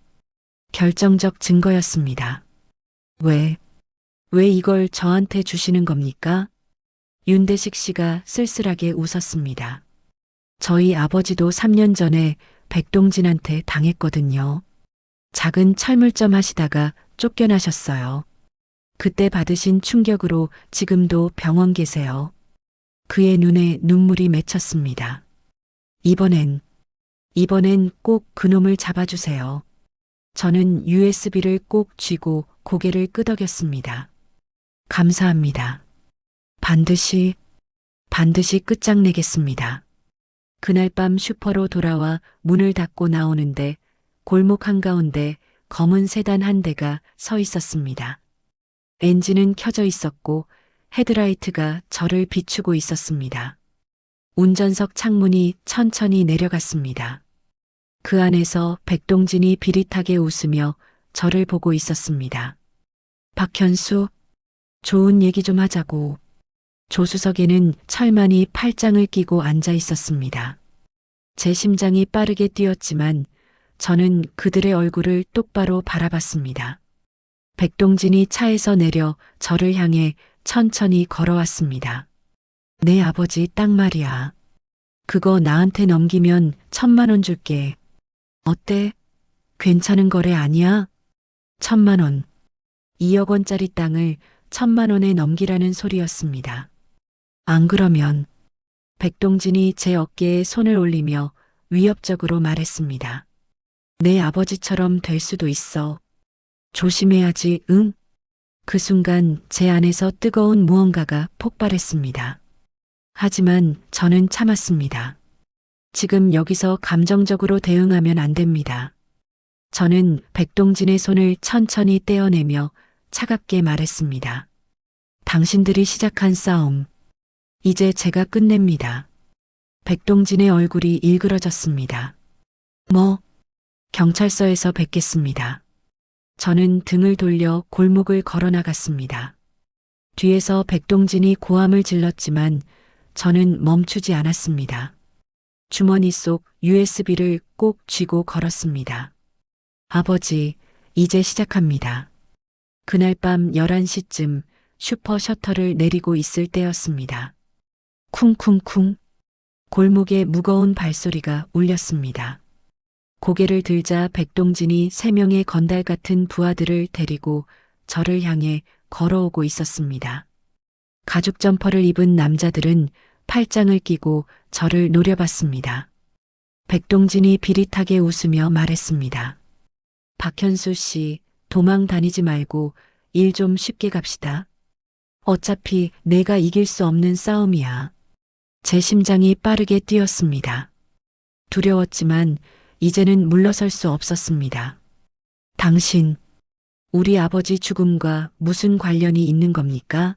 결정적 증거였습니다. 왜 이걸 저한테 주시는 겁니까? 윤대식 씨가 쓸쓸하게 웃었습니다. 저희 아버지도 3년 전에 백동진한테 당했거든요. 작은 철물점 하시다가 쫓겨나셨어요. 그때 받으신 충격으로 지금도 병원 계세요. 그의 눈에 눈물이 맺혔습니다. 이번엔 꼭 그놈을 잡아주세요. 저는 USB를 꼭 쥐고 고개를 끄덕였습니다. 감사합니다. 반드시 끝장내겠습니다. 그날 밤 슈퍼로 돌아와 문을 닫고 나오는데 골목 한가운데 검은 세단 한 대가 서 있었습니다. 엔진은 켜져 있었고 헤드라이트가 저를 비추고 있었습니다. 운전석 창문이 천천히 내려갔습니다. 그 안에서 백동진이 비릿하게 웃으며 저를 보고 있었습니다. 박현수, 좋은 얘기 좀 하자고. 조수석에는 철만이 팔짱을 끼고 앉아 있었습니다. 제 심장이 빠르게 뛰었지만 저는 그들의 얼굴을 똑바로 바라봤습니다. 백동진이 차에서 내려 저를 향해 천천히 걸어왔습니다. 내 아버지 땅 말이야. 그거 나한테 넘기면 1,000만 원 줄게. 어때? 괜찮은 거래 아니야? 1,000만 원. 2억 원짜리 땅을 1,000만 원에 넘기라는 소리였습니다. 안 그러면 백동진이 제 어깨에 손을 올리며 위협적으로 말했습니다. 내 아버지처럼 될 수도 있어. 조심해야지, 응? 그 순간 제 안에서 뜨거운 무언가가 폭발했습니다. 하지만 저는 참았습니다. 지금 여기서 감정적으로 대응하면 안 됩니다. 저는 백동진의 손을 천천히 떼어내며 차갑게 말했습니다. 당신들이 시작한 싸움, 이제 제가 끝냅니다. 백동진의 얼굴이 일그러졌습니다. 경찰서에서 뵙겠습니다. 저는 등을 돌려 골목을 걸어 나갔습니다. 뒤에서 백동진이 고함을 질렀지만 저는 멈추지 않았습니다. 주머니 속 USB를 꼭 쥐고 걸었습니다. 아버지, 이제 시작합니다. 그날 밤 11시쯤 슈퍼 셔터를 내리고 있을 때였습니다. 쿵쿵쿵. 골목에 무거운 발소리가 울렸습니다. 고개를 들자 백동진이 3명의 건달 같은 부하들을 데리고 저를 향해 걸어오고 있었습니다. 가죽 점퍼를 입은 남자들은 팔짱을 끼고 저를 노려봤습니다. 백동진이 비릿하게 웃으며 말했습니다. 박현수 씨, 도망 다니지 말고 일 좀 쉽게 갑시다. 어차피 내가 이길 수 없는 싸움이야. 제 심장이 빠르게 뛰었습니다. 두려웠지만 이제는 물러설 수 없었습니다. 당신, 우리 아버지 죽음과 무슨 관련이 있는 겁니까?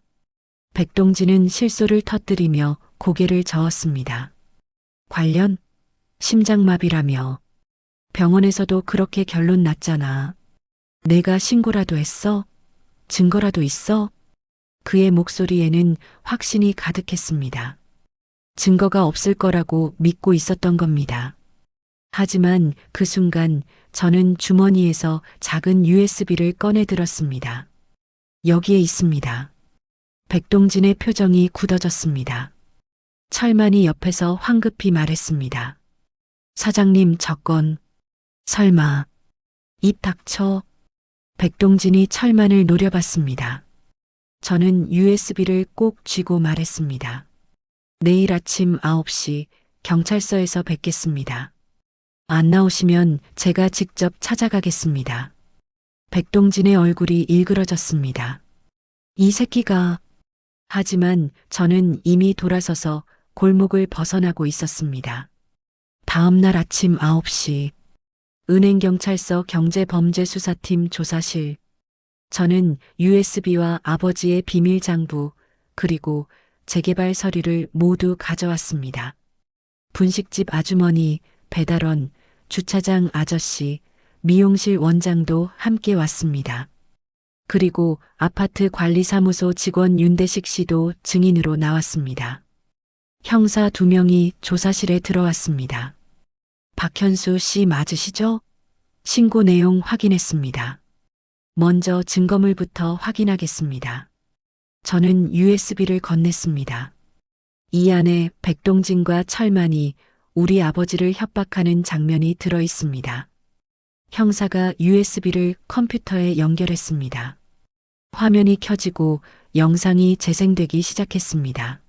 백동진은 실소를 터뜨리며 고개를 저었습니다. 관련? 심장마비라며. 병원에서도 그렇게 결론 났잖아. 내가 신고라도 했어? 증거라도 있어? 그의 목소리에는 확신이 가득했습니다. 증거가 없을 거라고 믿고 있었던 겁니다. 하지만 그 순간 저는 주머니에서 작은 USB를 꺼내 들었습니다. 여기에 있습니다. 백동진의 표정이 굳어졌습니다. 철만이 옆에서 황급히 말했습니다. 사장님 저 건. 설마. 입 닥쳐. 백동진이 철만을 노려봤습니다. 저는 USB를 꼭 쥐고 말했습니다. 내일 아침 9시 경찰서에서 뵙겠습니다. 안 나오시면 제가 직접 찾아가겠습니다. 백동진의 얼굴이 일그러졌습니다. 이 새끼가. 하지만 저는 이미 돌아서서 골목을 벗어나고 있었습니다. 다음 날 아침 9시 은행경찰서 경제범죄수사팀 조사실. 저는 USB와 아버지의 비밀장부 그리고 재개발 서류를 모두 가져왔습니다. 분식집 아주머니, 배달원, 주차장 아저씨, 미용실 원장도 함께 왔습니다. 그리고 아파트 관리사무소 직원 윤대식 씨도 증인으로 나왔습니다. 형사 2명이 조사실에 들어왔습니다. 박현수 씨 맞으시죠? 신고 내용 확인했습니다. 먼저 증거물부터 확인하겠습니다. 저는 USB를 건넸습니다. 이 안에 백동진과 철만이 우리 아버지를 협박하는 장면이 들어 있습니다. 형사가 USB를 컴퓨터에 연결했습니다. 화면이 켜지고 영상이 재생되기 시작했습니다.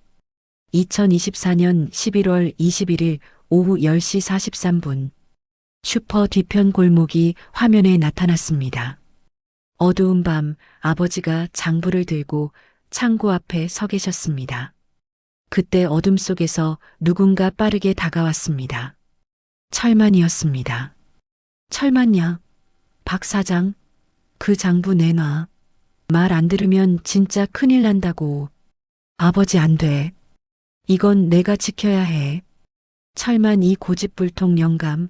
2024년 11월 21일 오후 10시 43분. 슈퍼 뒤편 골목이 화면에 나타났습니다. 어두운 밤 아버지가 장부를 들고 창고 앞에 서 계셨습니다. 그때 어둠 속에서 누군가 빠르게 다가왔습니다. 철만이었습니다. 철만이야. 박 사장, 그 장부 내놔. 말 안 들으면 진짜 큰일 난다고. 아버지 안 돼. 이건 내가 지켜야 해. 철만 이 고집불통 영감.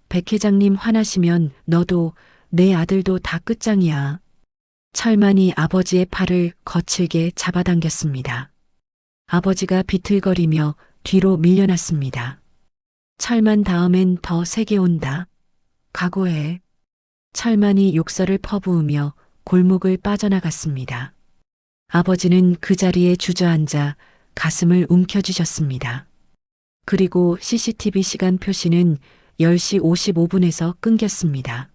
백 회장님 화나시면 너도 내 아들도 다 끝장이야. 철만이 아버지의 팔을 거칠게 잡아당겼습니다. 아버지가 비틀거리며 뒤로 밀려났습니다. 철만 다음엔 더 세게 온다. 각오해. 철만이 욕설을 퍼부으며 골목을 빠져나갔습니다. 아버지는 그 자리에 주저앉아 가슴을 움켜쥐셨습니다. 그리고 CCTV 시간 표시는 10시 55분에서 끊겼습니다.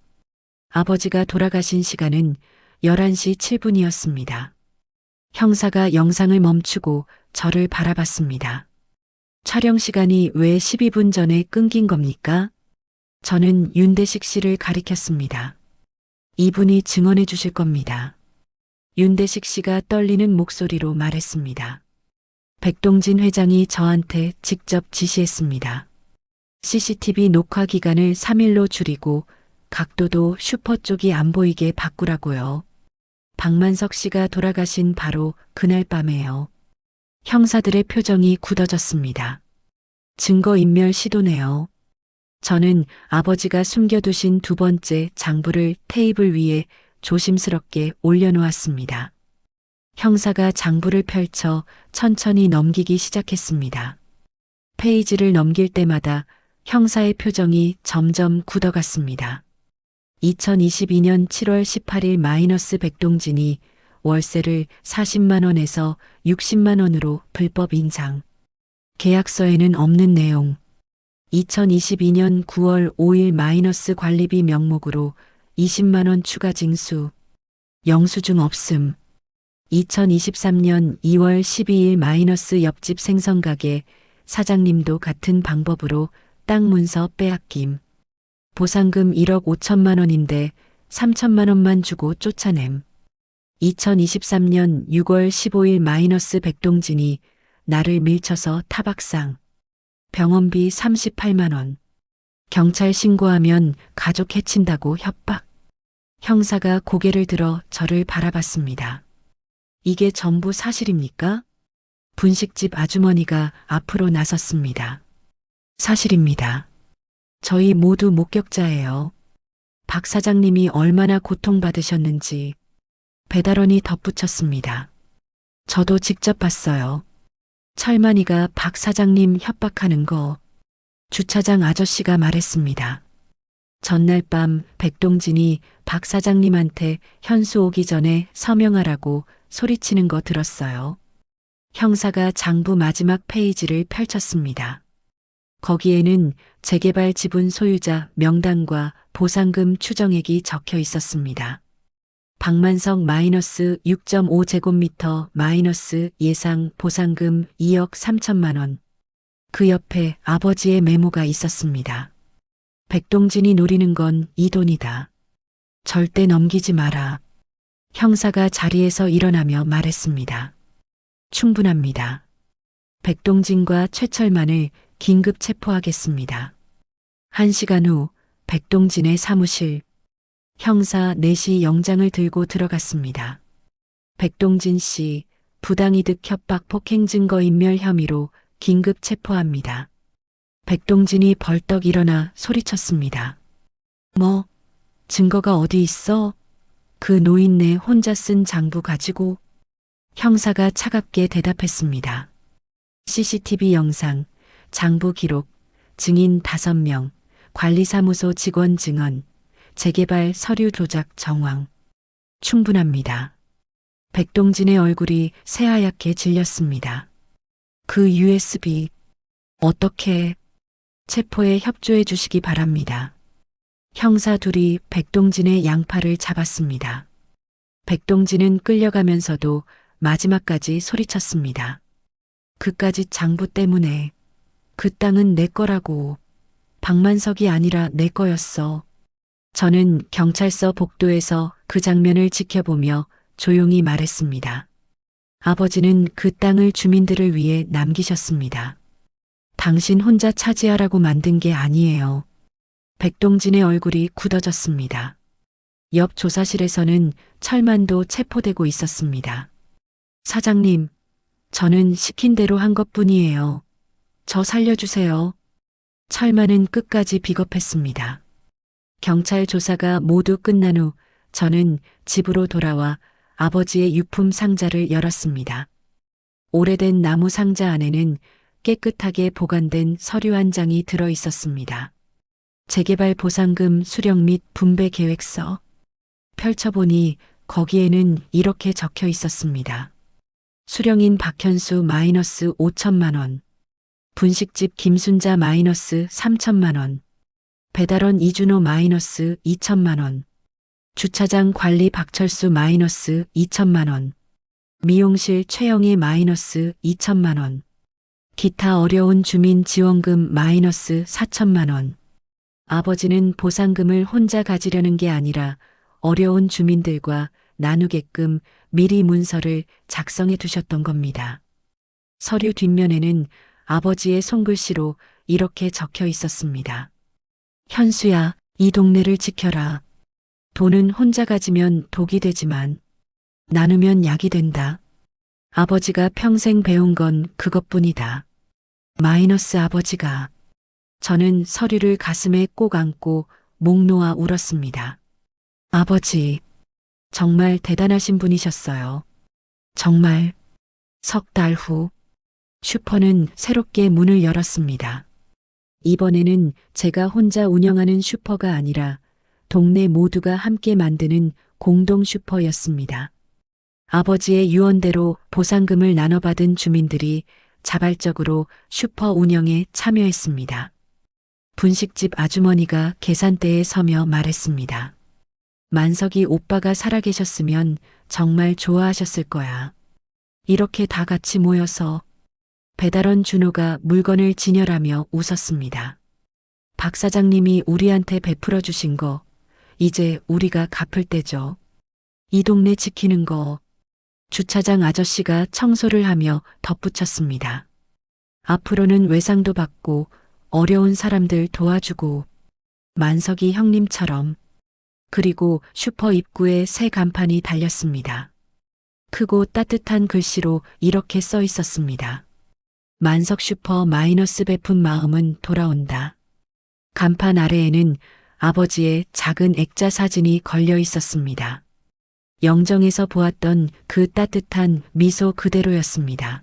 아버지가 돌아가신 시간은 11시 7분이었습니다. 형사가 영상을 멈추고 저를 바라봤습니다. 촬영 시간이 왜 12분 전에 끊긴 겁니까? 저는 윤대식 씨를 가리켰습니다. 이분이 증언해 주실 겁니다. 윤대식 씨가 떨리는 목소리로 말했습니다. 백동진 회장이 저한테 직접 지시했습니다. CCTV 녹화 기간을 3일로 줄이고 각도도 슈퍼 쪽이 안 보이게 바꾸라고요. 박만석 씨가 돌아가신 바로 그날 밤에요. 형사들의 표정이 굳어졌습니다. 증거인멸 시도네요. 저는 아버지가 숨겨두신 2번째 장부를 테이블 위에 조심스럽게 올려놓았습니다. 형사가 장부를 펼쳐 천천히 넘기기 시작했습니다. 페이지를 넘길 때마다 형사의 표정이 점점 굳어갔습니다. 2022년 7월 18일 마이너스 백동진이 월세를 40만 원에서 60만 원으로 불법 인상. 계약서에는 없는 내용. 2022년 9월 5일 마이너스 관리비 명목으로 20만 원 추가 징수. 영수증 없음. 2023년 2월 12일 마이너스 옆집 생선가게 사장님도 같은 방법으로 땅 문서 빼앗김. 보상금 1억 5천만 원인데 3천만 원만 주고 쫓아냄. 2023년 6월 15일 마이너스 백동진이 나를 밀쳐서 타박상. 병원비 38만 원. 경찰 신고하면 가족 해친다고 협박. 형사가 고개를 들어 저를 바라봤습니다. 이게 전부 사실입니까? 분식집 아주머니가 앞으로 나섰습니다. 사실입니다. 저희 모두 목격자예요. 박 사장님이 얼마나 고통받으셨는지 배달원이 덧붙였습니다. 저도 직접 봤어요. 철만이가 박 사장님 협박하는 거 주차장 아저씨가 말했습니다. 전날 밤 백동진이 박 사장님한테 현수 오기 전에 서명하라고 소리치는 거 들었어요. 형사가 장부 마지막 페이지를 펼쳤습니다. 거기에는 재개발 지분 소유자 명단과 보상금 추정액이 적혀 있었습니다. 박만석 마이너스 6.5제곱미터 마이너스 예상 보상금 2억 3천만 원. 그 옆에 아버지의 메모가 있었습니다. 백동진이 노리는 건 이 돈이다. 절대 넘기지 마라. 형사가 자리에서 일어나며 말했습니다. 충분합니다. 백동진과 최철만을 긴급 체포하겠습니다. 1시간 후 백동진의 사무실. 형사 4시 영장을 들고 들어갔습니다. 백동진 씨 부당이득 협박 폭행 증거인멸 혐의로 긴급 체포합니다. 백동진이 벌떡 일어나 소리쳤습니다. 뭐? 증거가 어디 있어? 그 노인네 혼자 쓴 장부 가지고? 형사가 차갑게 대답했습니다. CCTV 영상, 장부 기록, 증인 5명, 관리사무소 직원 증언, 재개발 서류 조작 정황. 충분합니다. 백동진의 얼굴이 새하얗게 질렸습니다. 그 USB 어떻게 체포에 협조해 주시기 바랍니다. 형사 둘이 백동진의 양팔을 잡았습니다. 백동진은 끌려가면서도 마지막까지 소리쳤습니다. 그까짓 장부 때문에 그 땅은 내 거라고. 박만석이 아니라 내 거였어. 저는 경찰서 복도에서 그 장면을 지켜보며 조용히 말했습니다. 아버지는 그 땅을 주민들을 위해 남기셨습니다. 당신 혼자 차지하라고 만든 게 아니에요. 백동진의 얼굴이 굳어졌습니다. 옆 조사실에서는 철만도 체포되고 있었습니다. 사장님, 저는 시킨 대로 한 것뿐이에요. 저 살려주세요. 철만은 끝까지 비겁했습니다. 경찰 조사가 모두 끝난 후 저는 집으로 돌아와 아버지의 유품 상자를 열었습니다. 오래된 나무 상자 안에는 깨끗하게 보관된 서류 한 장이 들어 있었습니다. 재개발 보상금 수령 및 분배 계획서. 펼쳐보니 거기에는 이렇게 적혀 있었습니다. 수령인 박현수 마이너스 5천만 원. 분식집 김순자 마이너스 3천만 원. 배달원 이준호 마이너스 2천만 원. 주차장 관리 박철수 마이너스 2천만 원. 미용실 최영희 마이너스 2천만 원. 기타 어려운 주민 지원금 마이너스 4천만 원. 아버지는 보상금을 혼자 가지려는 게 아니라 어려운 주민들과 나누게끔 미리 문서를 작성해 두셨던 겁니다. 서류 뒷면에는 아버지의 손글씨로 이렇게 적혀 있었습니다. 현수야, 이 동네를 지켜라. 돈은 혼자 가지면 독이 되지만 나누면 약이 된다. 아버지가 평생 배운 건 그것뿐이다. 마이너스 아버지가. 저는 서류를 가슴에 꼭 안고 목 놓아 울었습니다. 아버지, 정말 대단하신 분이셨어요. 정말. 석 달 후 슈퍼는 새롭게 문을 열었습니다. 이번에는 제가 혼자 운영하는 슈퍼가 아니라 동네 모두가 함께 만드는 공동 슈퍼였습니다. 아버지의 유언대로 보상금을 나눠받은 주민들이 자발적으로 슈퍼 운영에 참여했습니다. 분식집 아주머니가 계산대에 서며 말했습니다. 만석이 오빠가 살아계셨으면 정말 좋아하셨을 거야. 이렇게 다 같이 모여서. 배달원 준호가 물건을 진열하며 웃었습니다. 박 사장님이 우리한테 베풀어 주신 거, 이제 우리가 갚을 때죠. 이 동네 지키는 거. 주차장 아저씨가 청소를 하며 덧붙였습니다. 앞으로는 외상도 받고 어려운 사람들 도와주고 만석이 형님처럼. 그리고 슈퍼 입구에 새 간판이 달렸습니다. 크고 따뜻한 글씨로 이렇게 써 있었습니다. 만석 슈퍼 마이너스 베푼 마음은 돌아온다. 간판 아래에는 아버지의 작은 액자 사진이 걸려 있었습니다. 영정에서 보았던 그 따뜻한 미소 그대로였습니다.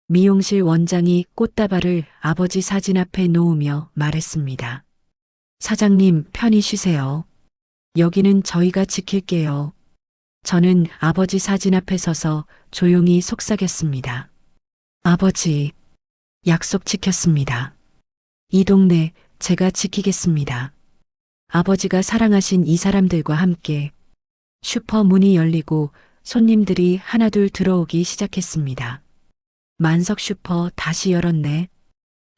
미용실 원장이 꽃다발을 아버지 사진 앞에 놓으며 말했습니다. 사장님, 편히 쉬세요. 여기는 저희가 지킬게요. 저는 아버지 사진 앞에 서서 조용히 속삭였습니다. 아버지, 약속 지켰습니다. 이 동네 제가 지키겠습니다. 아버지가 사랑하신 이 사람들과 함께. 슈퍼 문이 열리고 손님들이 하나둘 들어오기 시작했습니다. 만석 슈퍼 다시 열었네.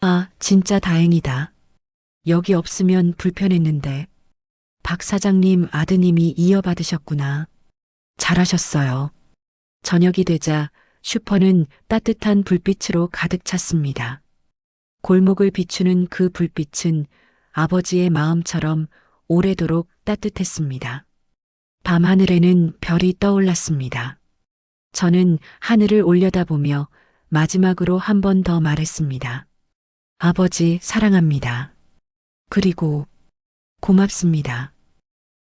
아, 진짜 다행이다. 여기 없으면 불편했는데. 박 사장님 아드님이 이어받으셨구나. 잘하셨어요. 저녁이 되자 슈퍼는 따뜻한 불빛으로 가득 찼습니다. 골목을 비추는 그 불빛은 아버지의 마음처럼 오래도록 따뜻했습니다. 밤하늘에는 별이 떠올랐습니다. 저는 하늘을 올려다보며 마지막으로 한 번 더 말했습니다. 아버지 사랑합니다. 그리고 고맙습니다.